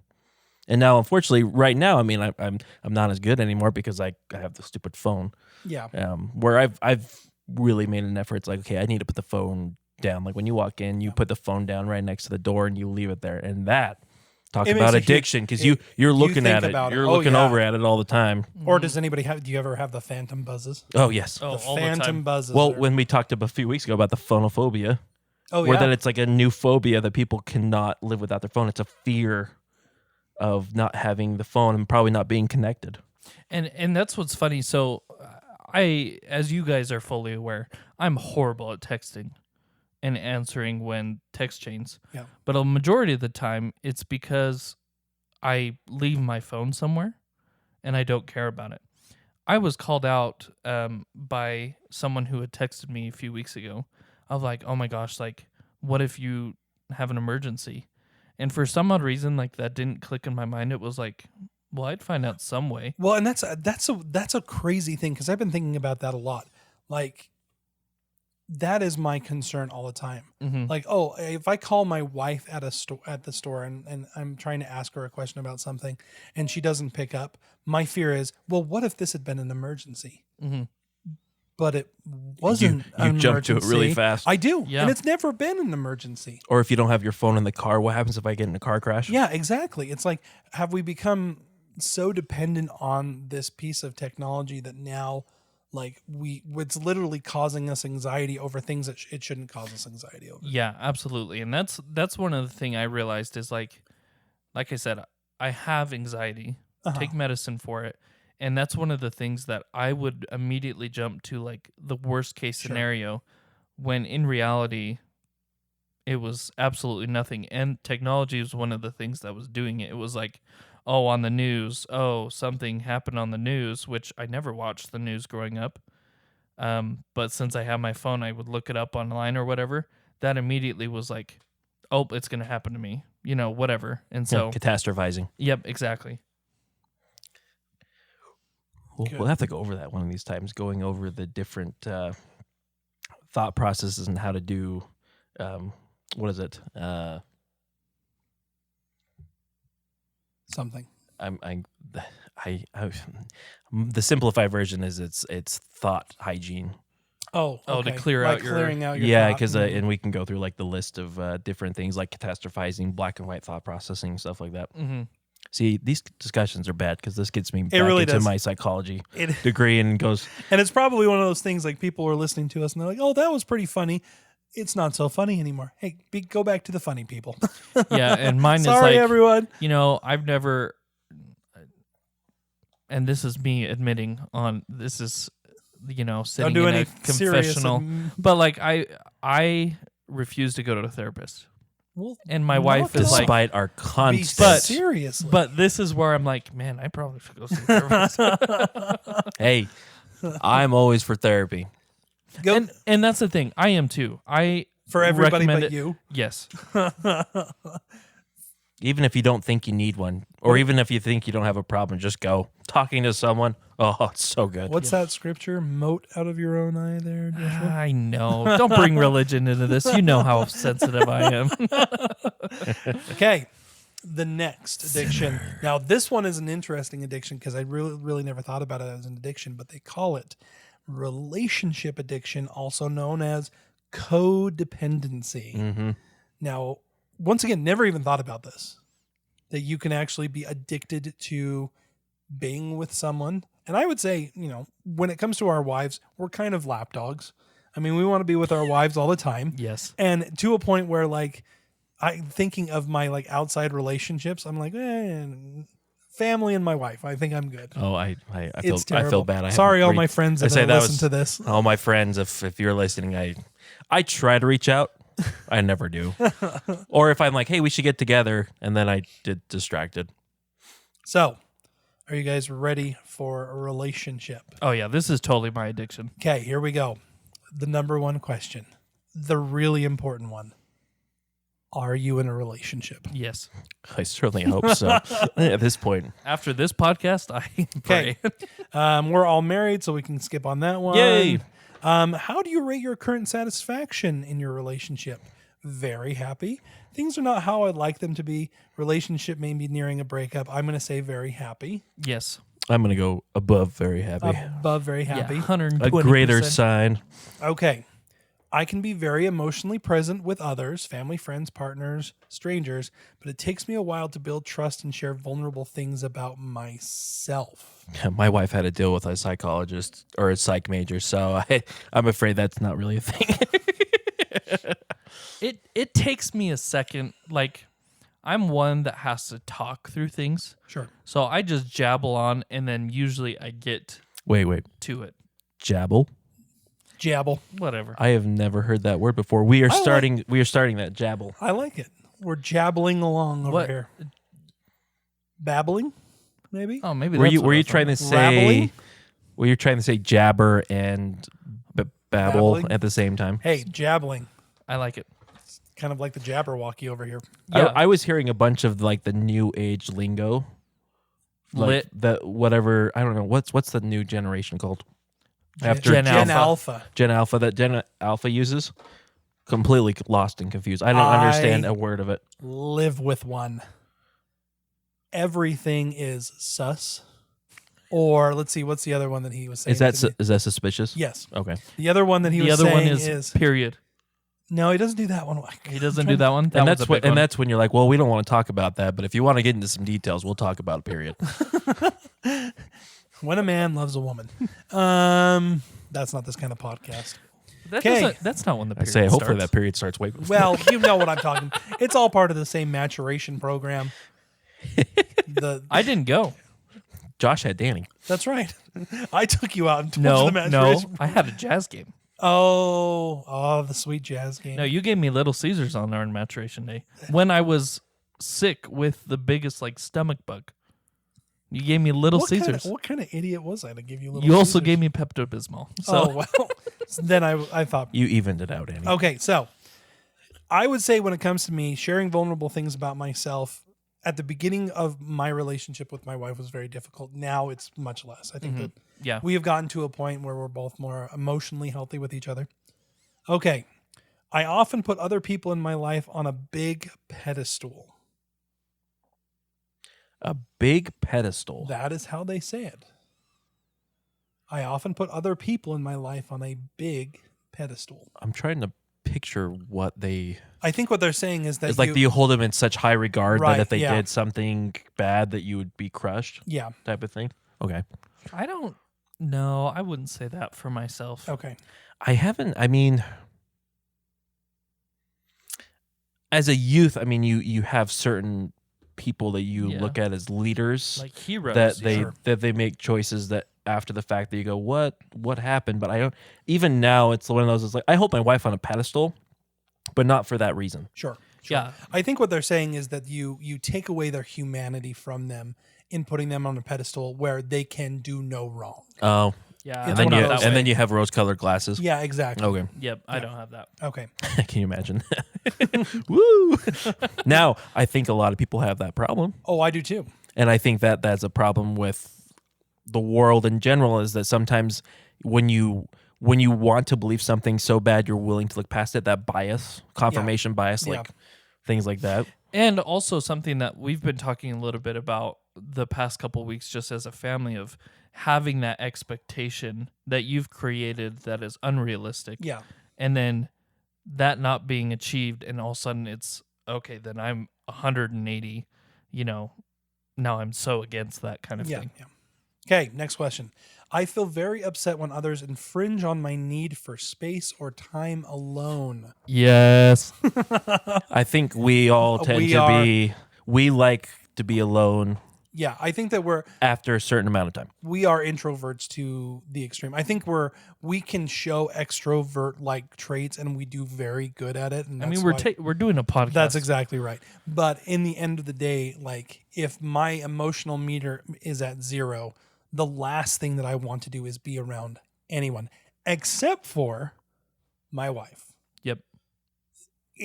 And now, unfortunately, right now, I mean, I'm not as good anymore because I have the stupid phone. Yeah. Where I've really made an effort. It's like, okay, I need to put the phone down. Like when you walk in, you put the phone down right next to the door and you leave it there. And that Talk It about makes a huge- addiction because you're you looking think at it. about it. You're Oh, looking yeah. over at it all the time. Or does anybody have? Do you ever have the phantom buzzes? Oh yes. Oh, The all the phantom time. buzzes. Well, are- when we talked a few weeks ago about the phonophobia, oh where yeah, that it's like a new phobia that people cannot live without their phone. It's a fear of not having the phone and probably not being connected. And that's what's funny. So I, as you guys are fully aware, I'm horrible at texting and answering when text chains. Yeah. But a majority of the time, it's because I leave my phone somewhere and I don't care about it. I was called out by someone who had texted me a few weeks ago of like, oh my gosh, like, what if you have an emergency? And for some odd reason, like that didn't click in my mind. It was like, well, I'd find out some way. Well, and that's a crazy thing because I've been thinking about that a lot. Like, that is my concern all the time. Mm-hmm. Like, oh, if I call my wife at the store and I'm trying to ask her a question about something and she doesn't pick up, my fear is, well, what if this had been an emergency? Mm-hmm. But it wasn't. You an jump to it really emergency. fast. I do, Yeah. and it's never been an emergency. Or if you don't have your phone in the car, what happens if I get in a car crash? Yeah, exactly. It's like, have we become so dependent on this piece of technology that now, like, it's literally causing us anxiety over things that it shouldn't cause us anxiety over. Yeah, absolutely. And that's one of the thing I realized is like I said, I have anxiety. Uh-huh. Take medicine for it. And that's one of the things that I would immediately jump to, like the worst case Sure. scenario, when in reality it was absolutely nothing. And technology was one of the things that was doing it. It was like, oh, on the news, oh, something happened on the news, which I never watched the news growing up. But since I have my phone, I would look it up online or whatever. That immediately was like, oh, it's going to happen to me, whatever. And so, Catastrophizing. yep, exactly. We'll have to go over that one of these times, going over the different thought processes and how to do, what is it? Something. The simplified version is it's thought hygiene. Oh, Oh, to okay. clear Like out your- clearing out your Yeah, thought. because and we can go through like the list of different things like catastrophizing, black and white thought processing, stuff like that. Mm-hmm. See, these discussions are bad because this gets me back really into does. my psychology It- degree and goes, and it's probably one of those things like people are listening to us and they're like, "Oh, that was pretty funny." It's not so funny anymore. Hey, go back to the funny people. Yeah, and mine is Sorry, like, everyone. I've never, and this is me admitting on, this is, sitting do in any a serious, confessional, but like I refuse to go to a therapist. Well, And my wife is like, despite our be constant, seriously. but this is where I'm like, man, I probably should go see a therapist. hey, I'm always for therapy. Go and that's the thing. I am too. I for everybody recommend but it. you. Yes. Even if you don't think you need one, or even if you think you don't have a problem, just go. Talking to someone, oh, it's so good. What's that scripture? Mote out of your own eye there, Joshua? I know. Don't bring religion into this. You know how sensitive I am. Okay. The next addiction. Now, this one is an interesting addiction because I really never thought about it as an addiction, but they call it relationship addiction, also known as codependency. Mm-hmm. Now, once again, never even thought about this, that you can actually be addicted to being with someone. And I would say, when it comes to our wives, we're kind of lapdogs. I mean, we want to be with our wives all the time. Yes. And to a point where, like, I'm thinking of my, like, outside relationships, I'm like, family and my wife, I think I'm good. Oh, I It's feel terrible. bad. Sorry, all my friends that that listen was- to this. All my friends, if you're listening, I try to reach out. I never do. Or if I'm like, hey, we should get together, and then I get distracted. So, are you guys ready for a relationship? Oh yeah, this is totally my addiction. Okay, here we go. The number one question, the really important one. Are you in a relationship? Yes. I certainly hope so. At this point, After this podcast, I pray. We're all married, so we can skip on that one. Yay. How do you rate your current satisfaction in your relationship? Very happy. Things are not how I'd like them to be. Relationship may be nearing a breakup. I'm going to say very happy. Yes. I'm gonna go above very happy. Above very happy. Yeah, 120%. A greater sign. Okay. I can be very emotionally present with others, family, friends, partners, strangers, but it takes me a while to build trust and share vulnerable things about myself. My wife had to deal with a psychologist or a psych major, so I'm afraid that's not really a thing. It takes me a second. Like, I'm one that has to talk through things. Sure. So I just jabble on, and then usually I get Wait. to it. Jabble? Jabble. Whatever. I have never heard that word before. We are starting that jabble. I like it. We're jabbling along over What? here. Babbling, maybe? Oh, maybe Were that's you what were I you was trying to thinking. say Rabbling? were you trying to say jabber and babble Babbling? at the same time? Hey, jabbling. I like it. Kind of like the Jabberwocky over here. Yeah. I was hearing a bunch of like the new age lingo. Like Lit. the whatever, I don't know, what's the new generation called? Gen Gen Alpha. Alpha. Gen Alpha that Gen Alpha uses? Completely lost and confused. I don't understand a word of it. Live with one. Everything is sus. Or let's see, what's the other one that he was saying? Is that suspicious? Yes. Okay. The other one that he The was other one saying is period. no, he doesn't do that one. He doesn't do that one. That And was that's a big one. that's when you're like, well, we don't want to talk about that, but if you want to get into some details, we'll talk about it, period. When a man loves a woman. That's not this kind of podcast. That 'Kay. doesn't- That's not when the I period say hopefully starts. that period starts way before. Well, you know what I'm talking. It's all part of the same maturation program. I didn't go. Josh had Danny. That's right. I took you out and told No, you the no. maturation. I had a jazz game. Oh, the sweet jazz game. No, you gave me Little Caesars on our maturation day when I was sick with the biggest like stomach bug. You gave me Little Caesars. What kind of idiot was I to give you little You also Caesars? gave me Pepto Bismol. So Oh, well. Then I thought, You evened it out, Danny. okay, so I would say when it comes to me sharing vulnerable things about myself, at the beginning of my relationship with my wife was very difficult. Now it's much less. I think that yeah. we have gotten to a point where we're both more emotionally healthy with each other. Okay. I often put other people in my life on a big pedestal. A big pedestal. That is how they say it. I often put other people in my life on a big pedestal. I'm trying to picture what they. I think what they're saying is that It's like, do you hold them in such high regard Right, that if they yeah. did something bad, that you would be crushed, yeah. type of thing? Okay. I don't know. I wouldn't say that for myself. Okay. I haven't. I mean, as a youth, I mean, you have certain people that you Yeah. look at as leaders Like heroes. that they Sure. that they make choices that after the fact that you go, what happened? But I don't. Even now, it's one of those. It's like I hold my wife on a pedestal, but not for that reason. Sure. Yeah. I think what they're saying is that you take away their humanity from them in putting them on a pedestal where they can do no wrong. Oh, Yeah. It's and then one of you those and then you have rose-colored glasses. Yeah, exactly. Okay. Yep. I don't have that. Okay. Can you imagine? Woo! Now, I think a lot of people have that problem. Oh, I do too. And I think that that's a problem with the world in general, is that sometimes when you want to believe something so bad, you're willing to look past it, that bias, confirmation bias, Yeah. like things like that. And also something that we've been talking a little bit about the past couple weeks just as a family of having that expectation that you've created that is unrealistic. Yeah. And then that not being achieved and all of a sudden it's okay, then I'm 180, now I'm so against that kind of Yeah. thing. Yeah. Okay, next question. I feel very upset when others infringe on my need for space or time alone. Yes. I think we all tend we like to be alone Yeah, I think that after a certain amount of time. we are introverts to the extreme. I think we can show extrovert like traits and we do very good at it. And I mean, that's why- we're doing a podcast. That's exactly right. But in the end of the day, like if my emotional meter is at 0, the last thing that I want to do is be around anyone except for my wife. Yep.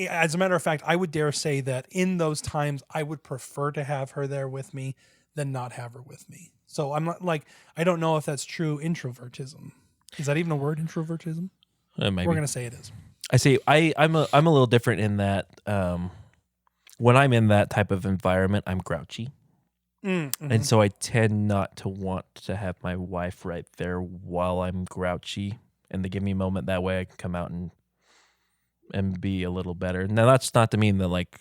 As a matter of fact, I would dare say that in those times, I would prefer to have her there with me than not have her with me. So I'm not like, I don't know if that's true introvertism. Is that even a word, introvertism? Maybe. We're going to say it is. I see. I'm a little different in that when I'm in that type of environment, I'm grouchy. Mm-hmm. And so I tend not to want to have my wife right there while I'm grouchy, and they give me a moment that way I can come out and and be a little better. Now that's not to mean that like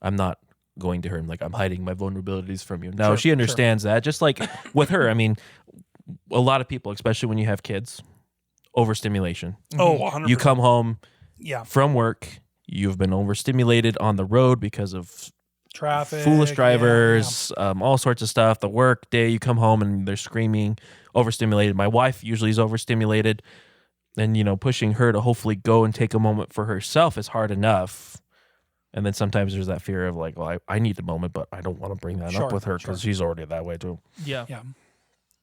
I'm not going to her and like I'm hiding my vulnerabilities from you. No, Sure, she understands that. Just like with her, I mean, a lot of people, especially when you have kids, overstimulation. Oh, 100%. You come home Yeah. from work, you've been overstimulated on the road because of Traffic. foolish drivers, all sorts of stuff. The work day, you come home and they're screaming, overstimulated. My wife usually is overstimulated. And, you know, pushing her to hopefully go and take a moment for herself is hard enough. And then sometimes there's that fear of like, well, I need the moment, but I don't want to bring that up with her because she's already that way too. Yeah. Yeah.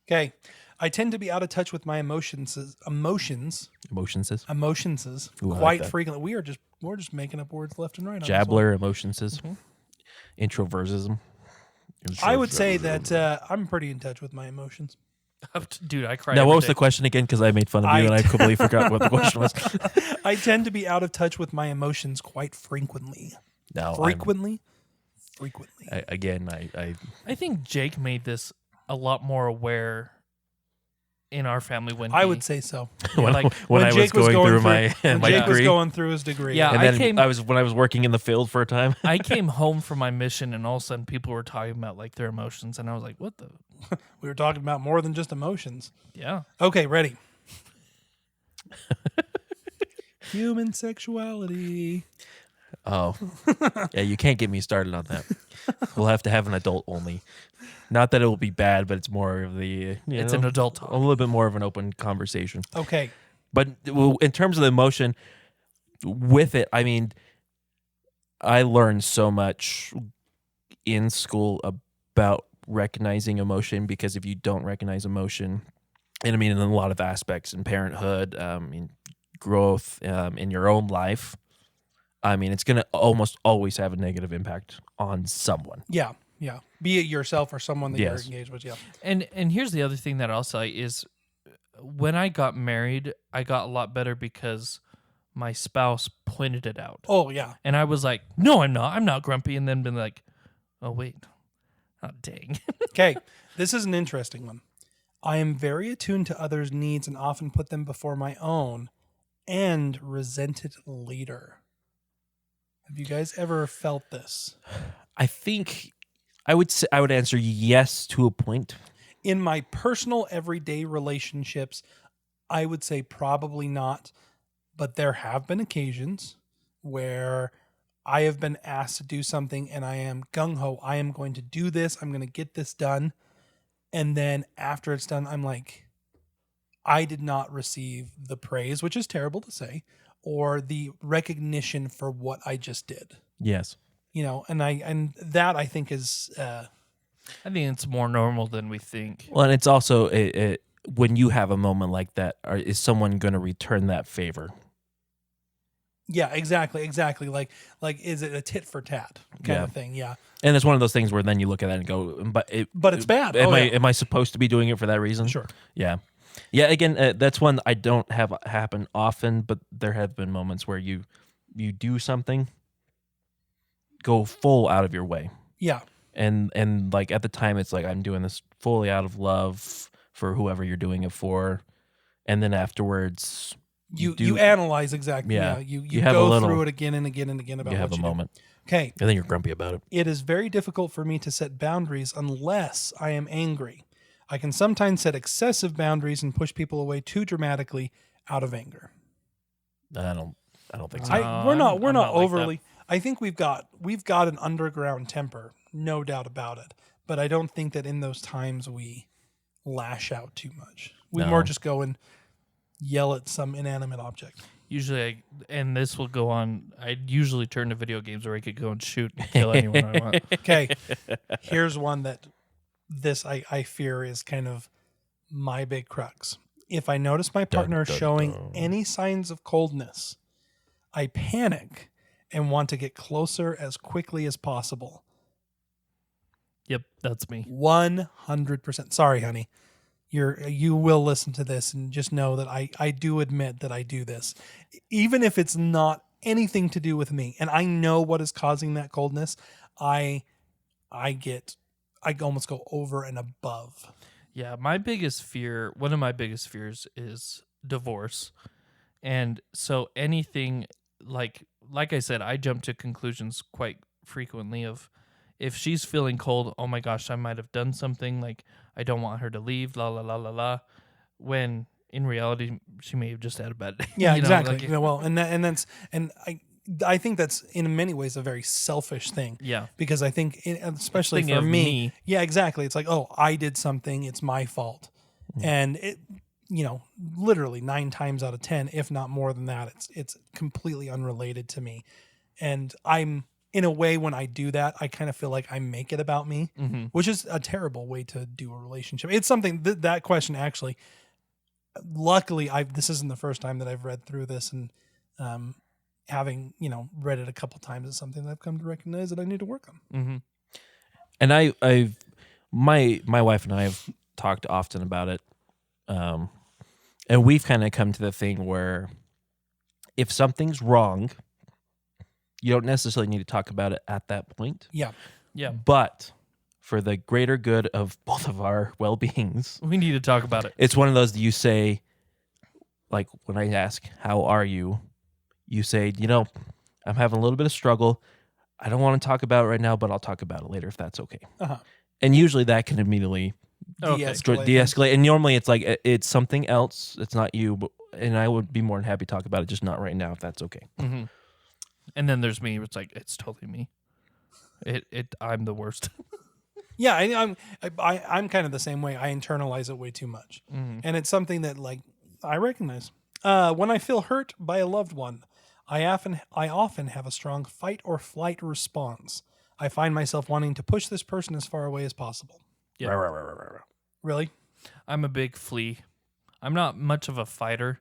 Okay. I tend to be out of touch with my emotions Emotions is Ooh, I like quite that. frequently. We're just making up words left and right. On this Jabbler, emotions is introversism. I would say that I'm pretty in touch with my emotions. Dude, I cried. Now, every what was day. the question again? Because I made fun of you and I completely forgot what the question was. I tend to be out of touch with my emotions quite frequently. No, Frequently. I think Jake made this a lot more aware in our family when I would say so. when, like, when I was Jake was going through my when my Jake was degree. going through his degree. Yeah, And I then came- when I was working in the field for a time. I came home from my mission and all of a sudden people were talking about like their emotions and I was like, what the? We were talking about more than just emotions. Yeah. Okay, ready. Human sexuality. Oh, yeah, you can't get me started on that. We'll have to have an adult only. Not that it will be bad, but it's more of the It's an adult talk. a little bit more of an open conversation. Okay. But in terms of the emotion, with it, I mean, I learned so much in school about recognizing emotion because if you don't recognize emotion, and I mean in a lot of aspects in parenthood, in growth, in your own life, I mean it's going to almost always have a negative impact on someone. Yeah. Yeah. Be it yourself or someone that Yes. you're engaged with. Yeah. And here's the other thing that I'll say is when I got married, I got a lot better because my spouse pointed it out. Oh, yeah. And I was like, no, I'm not. I'm not grumpy. And then been like, oh, wait. Oh, dang. Okay. This is an interesting one. I am very attuned to others' needs and often put them before my own and resent it later. Have you guys ever felt this? I think I would answer yes to a point. In my personal everyday relationships, I would say probably not, but there have been occasions where I have been asked to do something and I am gung-ho. I am going to do this. I'm going to get this done. And then after it's done, I'm like, I did not receive the praise, which is terrible to say, or the recognition for what I just did. Yes. You know, and that I think is I think it's more normal than we think. Well, and it's also when you have a moment like that, is someone going to return that favor? yeah, exactly. Like is it a tit for tat kind of thing? Yeah. And it's one of those things where then you look at that and go, but It's bad. Am I supposed to be doing it for that reason? Sure. Yeah. Yeah. Again, that's one I don't have happen often, but there have been moments where you do something, go full out of your way. Yeah. And like at the time, it's like I'm doing this fully out of love for whoever you're doing it for, and then afterwards You analyze exactly. Yeah. You have a go little- through it again and again and again about you have what a you moment, do. Okay. and then you're grumpy about it. It is very difficult for me to set boundaries unless I am angry. I can sometimes set excessive boundaries and push people away too dramatically out of anger. I don't think so. We're not I'm not like overly. I think we've got an underground temper, no doubt about it. But I don't think that in those times we lash out too much. We No. more just go and yell at some inanimate object. Usually, and this will go on, I usually turn to video games where I could go and shoot and kill anyone I want. Okay, here's one that I fear is kind of my big crux. If I notice my partner dun, showing dun. any signs of coldness, I panic and want to get closer as quickly as possible. Yep, that's me. 100%. Sorry, honey. You will listen to this and just know that I do admit that I do this. Even if it's not anything to do with me and I know what is causing that coldness, I almost go over and above. Yeah, one of my biggest fears is divorce. And so anything like I said, I jump to conclusions quite frequently of if she's feeling cold, oh my gosh, I might have done something, like I don't want her to leave, la la la la la, when in reality she may have just had a bad day. Yeah, You know, exactly. like, Yeah, well, and I think that's in many ways a very selfish thing. Yeah. Because I think, especially Thinking for of me. yeah, exactly. It's like, oh, I did something, it's my fault, and it, literally 9 times out of 10, if not more than that, it's completely unrelated to me, and I'm in a way when I do that, I kind of feel like I make it about me, which is a terrible way to do a relationship. It's something that question actually. Luckily, this isn't the first time that I've read through this, and having read it a couple times is something that I've come to recognize that I need to work on. And my wife and I have talked often about it, and we've kind of come to the thing where if something's wrong, you don't necessarily need to talk about it at that point. Yeah. But for the greater good of both of our well-beings, We need to talk about it. it's one of those that you say, like when I ask, how are you? You say, I'm having a little bit of struggle. I don't want to talk about it right now, but I'll talk about it later if that's okay. Uh-huh. And usually that can immediately Okay. de-escalate. And normally it's like, it's something else. It's not you. And I would be more than happy to talk about it, just not right now if that's okay. Mm-hmm. And then there's me. It's like, it's totally me. I'm the worst. Yeah, I'm kind of the same way. I internalize it way too much, and it's something that I recognize. When I feel hurt by a loved one, I often have a strong fight or flight response. I find myself wanting to push this person as far away as possible. Yeah. Really? I'm a big flee. I'm not much of a fighter.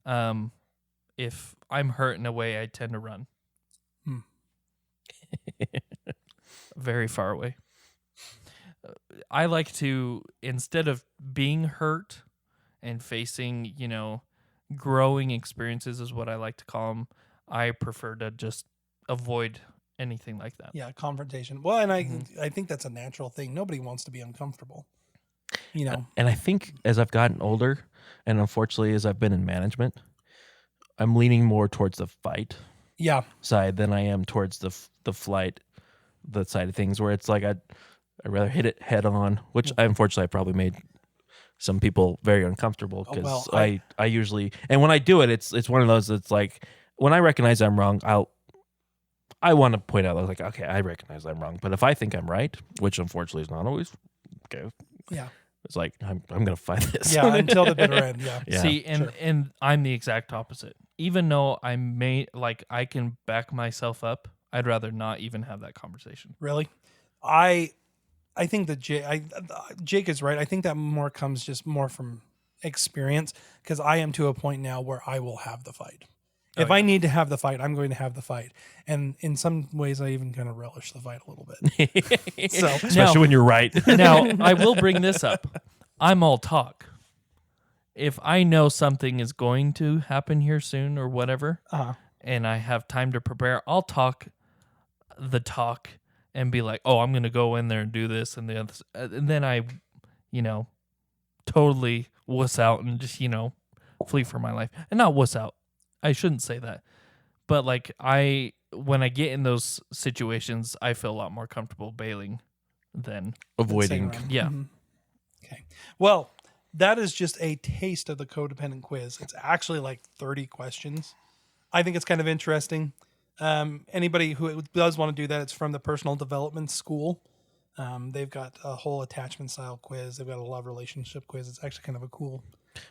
If I'm hurt in a way, I tend to run. Very far away. I like to, instead of being hurt and facing, growing experiences is what I like to call them, I prefer to just avoid anything like that. Yeah, confrontation. Well, and I think that's a natural thing. Nobody wants to be uncomfortable. And I think as I've gotten older, and unfortunately as I've been in management, I'm leaning more towards the fight side than I am towards the flight, the side of things where it's like I'd rather hit it head on, which unfortunately I probably made some people very uncomfortable because I usually, and when I do it, it's one of those that's like, when I recognize I'm wrong, I want to point out, like, okay, I recognize I'm wrong, but if I think I'm right, which unfortunately is not always, okay, it's like I'm gonna fight this, until the bitter end. Yeah. See, and I'm the exact opposite. Even though I can back myself up, I'd rather not even have that conversation. Really, I think that Jake is right. I think that more comes just more from experience, because I am to a point now where I will have the fight. If I need to have the fight, I'm going to have the fight. And in some ways, I even kind of relish the fight a little bit. So, especially when you're right. Now, I will bring this up. I'm all talk. If I know something is going to happen here soon or whatever, and I have time to prepare, I'll talk the talk and be like, oh, I'm going to go in there and do this and the other. And then I, totally wuss out and just, flee for my life. And not wuss out. I shouldn't say that. But when I get in those situations, I feel a lot more comfortable bailing than avoiding. Yeah. Mm-hmm. Okay. Well, that is just a taste of the codependent quiz. It's actually like 30 questions. I think it's kind of interesting. Anybody who does want to do that, it's from the Personal Development School. They've got a whole attachment style quiz. They've got a love relationship quiz. It's actually kind of a cool.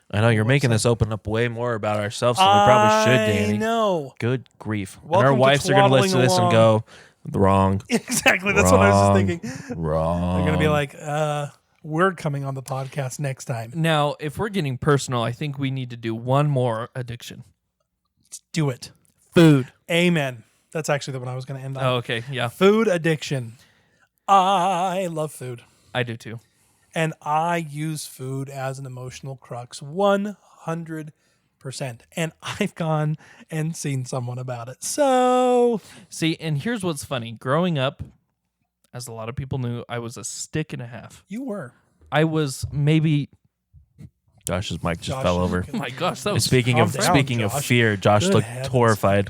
I know you're making us open up way more about ourselves than we probably should, Danny. I know. Good grief. Welcome and our wives to are going to listen to this and Twaddling go, wrong. Exactly. That's what I was just thinking. Wrong. They're going to be like, we're coming on the podcast next time. Now, if we're getting personal, I think we need to do one more addiction. Let's do it. Food. Amen. That's actually the one I was going to end on. Oh, okay. Yeah. Food addiction. I love food. I do too. And I use food as an emotional crux 100%. And I've gone and seen someone about it. So, see, and here's what's funny. Growing up, as a lot of people knew, I was a stick and a half. you were. I was maybe Josh's mic just Josh fell is over. looking- Oh my gosh, that was Speaking calm of down, Josh. fear, Josh Good looked heavens. horrified.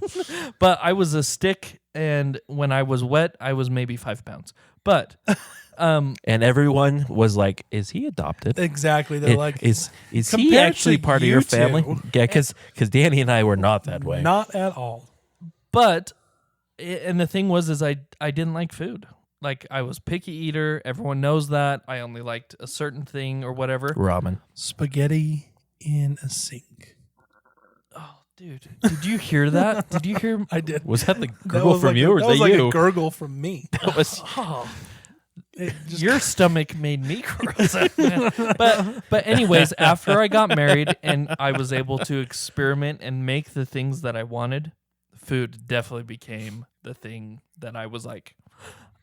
But I was a stick, and when I was wet, I was maybe 5 pounds. But And everyone was like, "Is he adopted? Exactly. They're like, is he compared actually to part of you your family?" two- Yeah, because Danny and I were not that way. not at all. But and the thing was, is I didn't like food. Like, I was picky eater. Everyone knows that. I only liked a certain thing or whatever. Ramen. Spaghetti in a sink. Oh, dude, did you hear that? Did you hear? I did. Was that the That gurgle was from like you, or that was was that like you? a gurgle from me. That was It just Your stomach made me gross. but anyways, after I got married and I was able to experiment and make the things that I wanted, food definitely became the thing that I was like,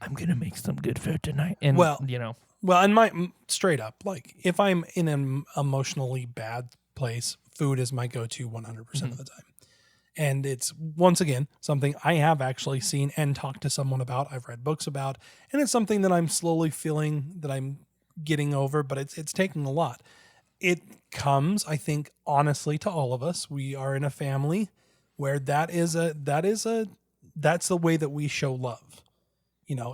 I'm gonna make some good food tonight. And Well, you know, Well, and my straight up, like if I'm in an emotionally bad place, food is my go-to 100% of the time. And it's once again something I have actually seen and talked to someone about. I've read books about, and it's something that I'm slowly feeling that I'm getting over, but it's taking a lot. It comes, I think, honestly, to all of us. We are in a family where that's the way that we show love,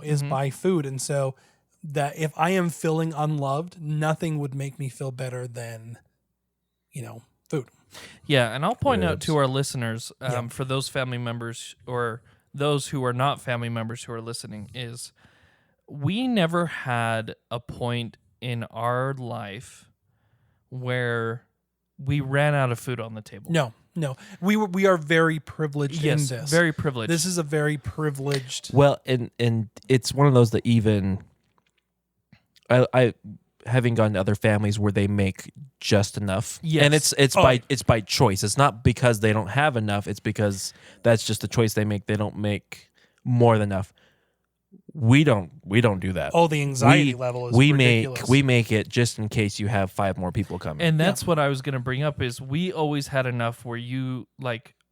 is by food. And so that if I am feeling unloved, nothing would make me feel better than, food. yeah. And I'll point out Ribs. to our listeners, Yeah. for those family members or those who are not family members who are listening, is we never had a point in our life where we ran out of food on the table. No. We are very privileged in Yes, this. very privileged. This is a very privileged. well, and it's one of those that even I having gone to other families where they make just enough. Yes. And it's by choice. It's not because they don't have enough. It's because that's just the choice they make. They don't make more than enough. We don't do that. Oh, the anxiety level is ridiculous. we make it just in case you have 5 more people coming. And that's what I was going to bring up is we always had enough where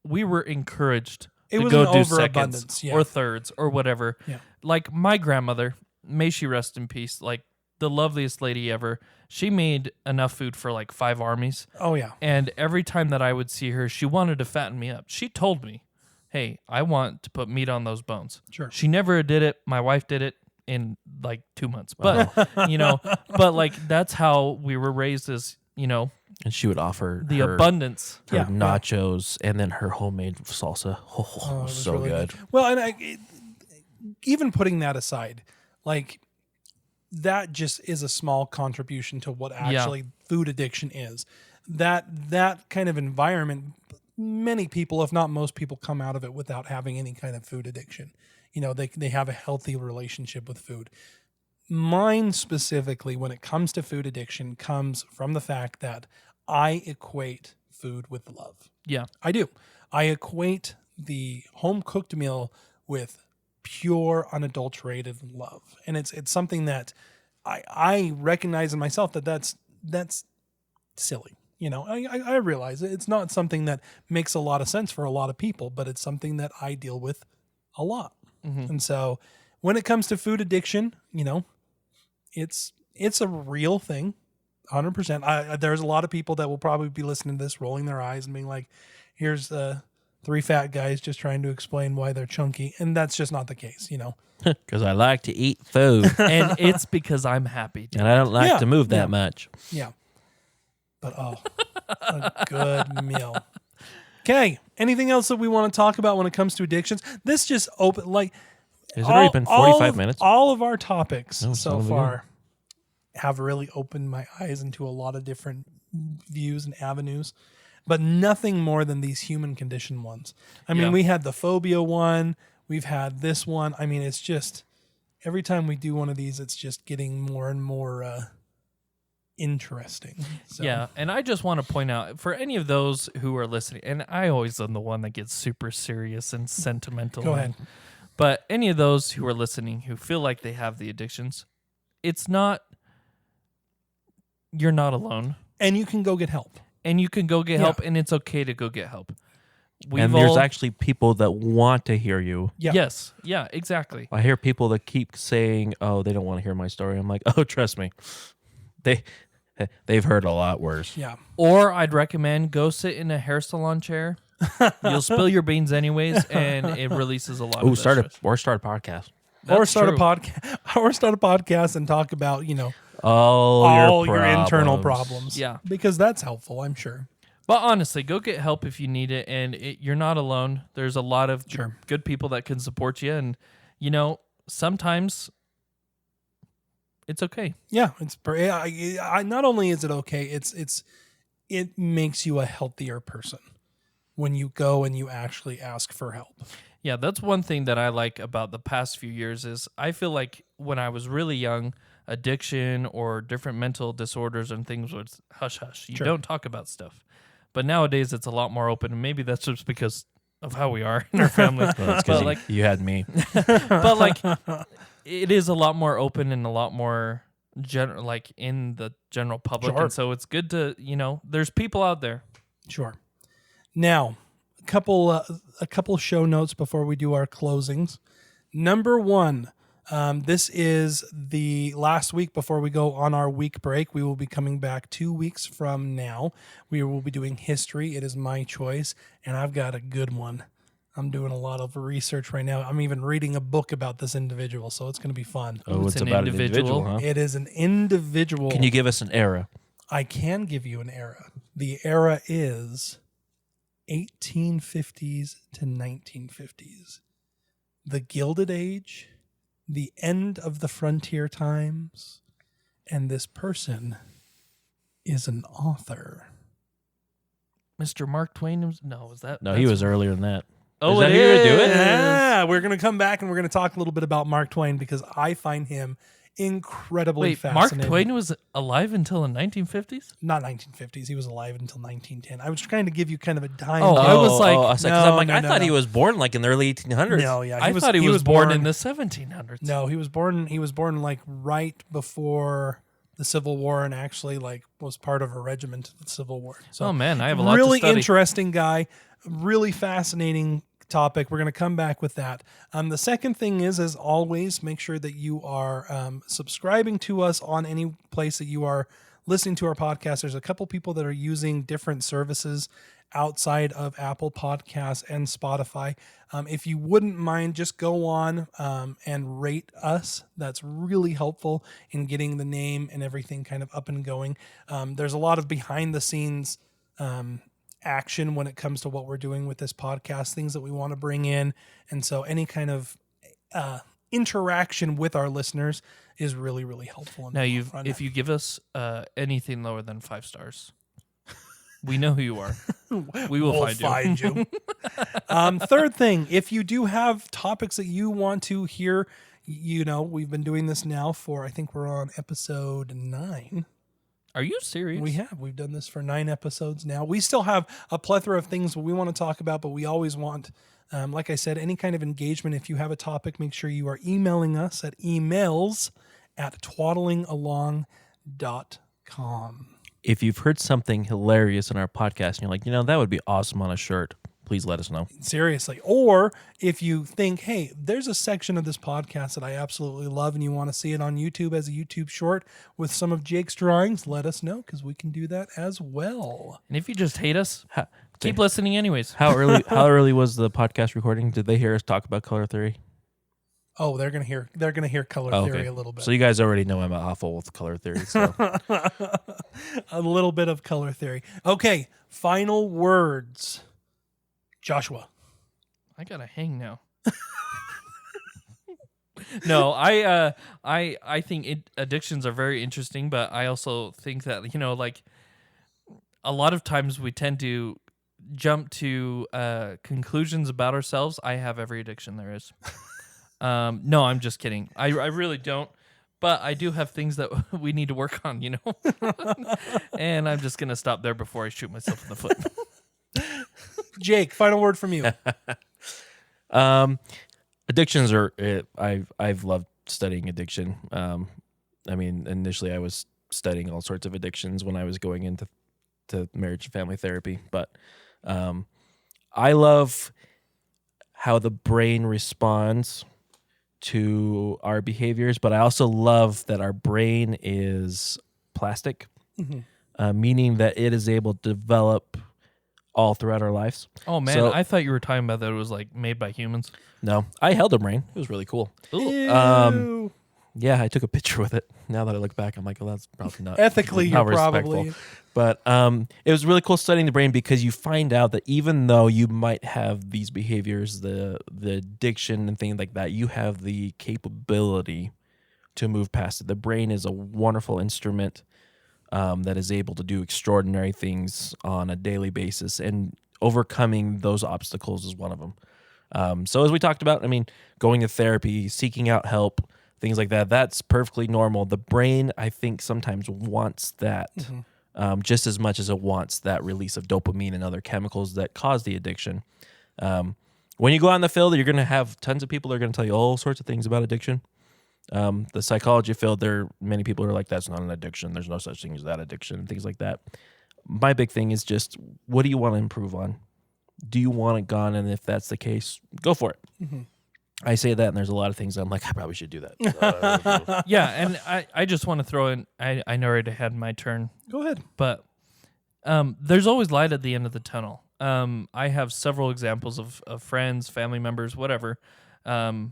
we were encouraged It to was go an do overabundance, seconds yeah. or thirds or whatever. Yeah. Like my grandmother, may she rest in peace, like the loveliest lady ever. She made enough food for like 5 armies. Oh yeah. And every time that I would see her, she wanted to fatten me up. She told me, hey, I want to put meat on those bones. Sure. She never did it. My wife did it in like 2 months. But, but like that's how we were raised as, and she would offer the her, abundance. her Yeah. nachos and then her homemade salsa. Oh, Oh, it was so really good. Well, and even putting that aside, like that just is a small contribution to what actually food addiction is. That kind of environment, many people, if not most people, come out of it without having any kind of food addiction. They have a healthy relationship with food. Mine specifically, when it comes to food addiction, comes from the fact that I equate food with love. Yeah. I do. I equate the home cooked meal with pure, unadulterated love, and it's something that I recognize in myself that's silly. I realize it's not something that makes a lot of sense for a lot of people, but it's something that I deal with a lot. And so when it comes to food addiction, it's a real thing. 100%. There's a lot of people that will probably be listening to this, rolling their eyes and being like, here's 3 fat guys just trying to explain why they're chunky. And that's just not the case, Because I like to eat food And it's because I'm happy. and I don't like Yeah, to move that yeah. much. Yeah. But a good meal. Okay. Anything else that we want to talk about when it comes to addictions? This just open like Has it already been 45 minutes? All of our topics Oh, son so of a far have really opened my eyes into a lot of different views and avenues, but nothing more than these human condition ones. I mean, Yeah. we had the phobia one, we've had this one. I mean, it's just every time we do one of these, it's just getting more and more interesting. So, Yeah, and I just want to point out for any of those who are listening, and I always am the one that gets super serious and sentimental. Go ahead. But any of those who are listening who feel like they have the addictions, it's not, you're not alone. And you can go get help. And you can go get Yeah. help, and it's okay to go get help. And there's actually people that want to hear you. Yeah. Yes, yeah, exactly. I hear people that keep saying, "Oh, they don't want to hear my story." I'm like, "Oh, trust me, they They've heard a lot worse. Yeah. Or I'd recommend go sit in a hair salon chair. You'll spill your beans anyways, and it releases a lot of Start stress. start a podcast. Or That's start true. a podcast, or start a podcast and talk about All your internal problems. Yeah. because that's helpful, I'm sure. But honestly, go get help if you need it, and you're not alone. There's a lot of Sure. good people that can support you, and sometimes it's okay. Yeah, not only is it okay, it makes you a healthier person when you go and you actually ask for help. Yeah, that's one thing that I like about the past few years is I feel like when I was really young, addiction or different mental disorders and things was hush hush. You Sure. don't talk about stuff. But nowadays it's a lot more open, and maybe that's just because of how we are in our family. Well, but like, you had me. but like, it is a lot more open and a lot more general, like in the general public, Sure. and so it's good to there's people out there. Sure. Now, a couple show notes before we do our closings. Number one, this is the last week before we go on our week break. We will be coming back 2 weeks from now. We will be doing history. It is my choice, and I've got a good one. I'm doing a lot of research right now. I'm even reading a book about this individual, so it's going to be fun. Oh, It's it's an about individual. an individual, huh? It is an individual. Can you give us an era? I can give you an era. The era is 1850s to 1950s. The Gilded Age, the end of the frontier times, and this person is an author. Mr. Mark Twain was that? No, he was earlier than that. Oh, Is that it who you're gonna do it? is. Yeah, we're going to come back and we're going to talk a little bit about Mark Twain because I find him incredibly Wait, Mark fascinating. Twain was alive until the 1950s? Not 1950s. He was alive until 1910. I was trying to give you kind of a time. Oh, I was like, I thought he was born like in the early 1800s. No, yeah, I thought he was born in the 1700s. No, he was born like right before the Civil War, and actually like was part of a regiment of the Civil War. So Oh man, I have a lot really to study. interesting guy, really fascinating topic. We're going to come back with that. The second thing is, as always, make sure that you are subscribing to us on any place that you are listening to our podcast. There's a couple people that are using different services outside of Apple Podcasts and Spotify. If you wouldn't mind, just go on and rate us. That's really helpful in getting the name and everything kind of up and going. There's a lot of behind the scenes action when it comes to what we're doing with this podcast, things that we want to bring in. And so any kind of interaction with our listeners is really, really helpful. Now, if you give us anything lower than 5 stars, we know who you are. We will We'll find you. Third thing, if you do have topics that you want to hear, we've been doing this now for, I think we're on episode 9. Are you serious? We've done this for 9 episodes now. We still have a plethora of things we want to talk about, but we always want, like I said, any kind of engagement. If you have a topic, make sure you are emailing us at emails@twaddlingalong.com. If you've heard something hilarious in our podcast and you're like, that would be awesome on a shirt, please let us know. Seriously. Or if you think, hey, there's a section of this podcast that I absolutely love and you want to see it on YouTube as a YouTube short with some of Jake's drawings, let us know because we can do that as well. And if you just hate us, keep listening anyways. How early was the podcast recording? Did they hear us talk about color theory? Oh, they're gonna hear color theory a little bit. So you guys already know I'm awful with color theory. So A little bit of color theory. Okay, final words. Joshua. I gotta hang now. No, I think addictions are very interesting, but I also think that like a lot of times we tend to jump to conclusions about ourselves. I have every addiction there is. No, I'm just kidding. I really don't. But I do have things that we need to work on, And I'm just gonna stop there before I shoot myself in the foot. Jake, final word from you. Addictions are. I've loved studying addiction. Initially I was studying all sorts of addictions when I was going into marriage and family therapy, but I love how the brain responds to our behaviors, but I also love that our brain is plastic. meaning that it is able to develop all throughout our lives. Oh man, So- I thought you were talking about that it was like made by humans. No, I held a brain. It was really cool. Ew. Yeah, I took a picture with it. Now that I look back, I'm like, well, that's probably not Ethically, not you're probably. respectful. But it was really cool studying the brain because you find out that even though you might have these behaviors, the addiction and things like that, you have the capability to move past it. The brain is a wonderful instrument that is able to do extraordinary things on a daily basis, and overcoming those obstacles is one of them. So as we talked about, I mean, going to therapy, seeking out help, things like that, that's perfectly normal. The brain, I think, sometimes wants that just as much as it wants that release of dopamine and other chemicals that cause the addiction. When you go out in the field, you're going to have tons of people that are going to tell you all sorts of things about addiction. The psychology field, many people are like, that's not an addiction. There's no such thing as that addiction and things like that. My big thing is just, what do you want to improve on? Do you want it gone? And if that's the case, go for it. I say that, and there's a lot of things I'm like, I probably should do that. Yeah, and I just want to throw in, I know I already had my turn, Go ahead. but there's always light at the end of the tunnel. I have several examples of friends, family members, whatever, that,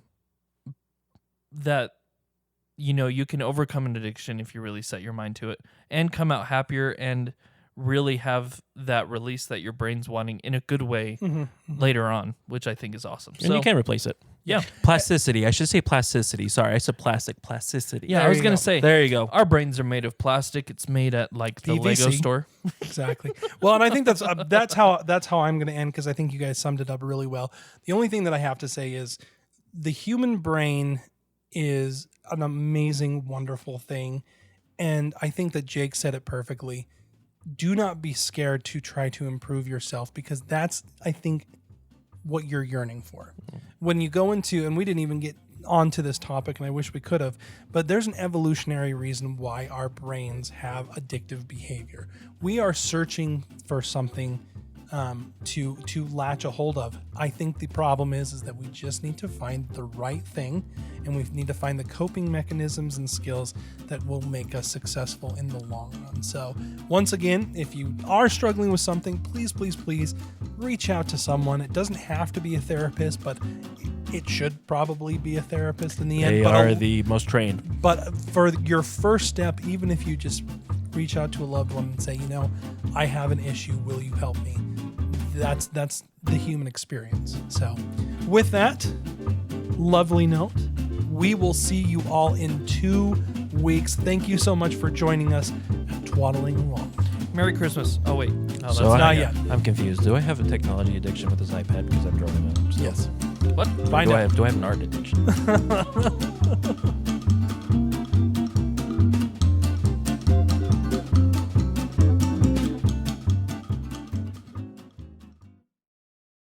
you can overcome an addiction if you really set your mind to it and come out happier and really have that release that your brain's wanting in a good way later on, which I think is awesome. And you can't replace it. Yeah. Plasticity. I should say plasticity. Sorry, I said plasticity. Yeah, There I was you going go. to say, There you go. our brains are made of plastic. It's made at like the Lego PVC. store. Exactly. Well, and I think that's how I'm going to end, because I think you guys summed it up really well. The only thing that I have to say is the human brain is an amazing, wonderful thing, and I think that Jake said it perfectly. Do not be scared to try to improve yourself, because that's, I think, what you're yearning for. When you go into, and we didn't even get onto this topic, and I wish we could have, but there's an evolutionary reason why our brains have addictive behavior. We are searching for something to latch a hold of. I think the problem is that we just need to find the right thing, and we need to find the coping mechanisms and skills that will make us successful in the long run. So once again, if you are struggling with something, please reach out to someone. It doesn't have to be a therapist, but it should probably be a therapist in the end. They But are the most trained. But for your first step, even if you just reach out to a loved one and say, I have an issue, will you help me? That's the human experience. So with that lovely note, we will see you all in 2 weeks. Thank you so much for joining us at Twaddling Along. Merry Christmas. Oh, wait. No, that's So not yet. I'm confused. Do I have a technology addiction with this iPad because I'm drawing it? Yes. What? Find do out. I have an art addiction?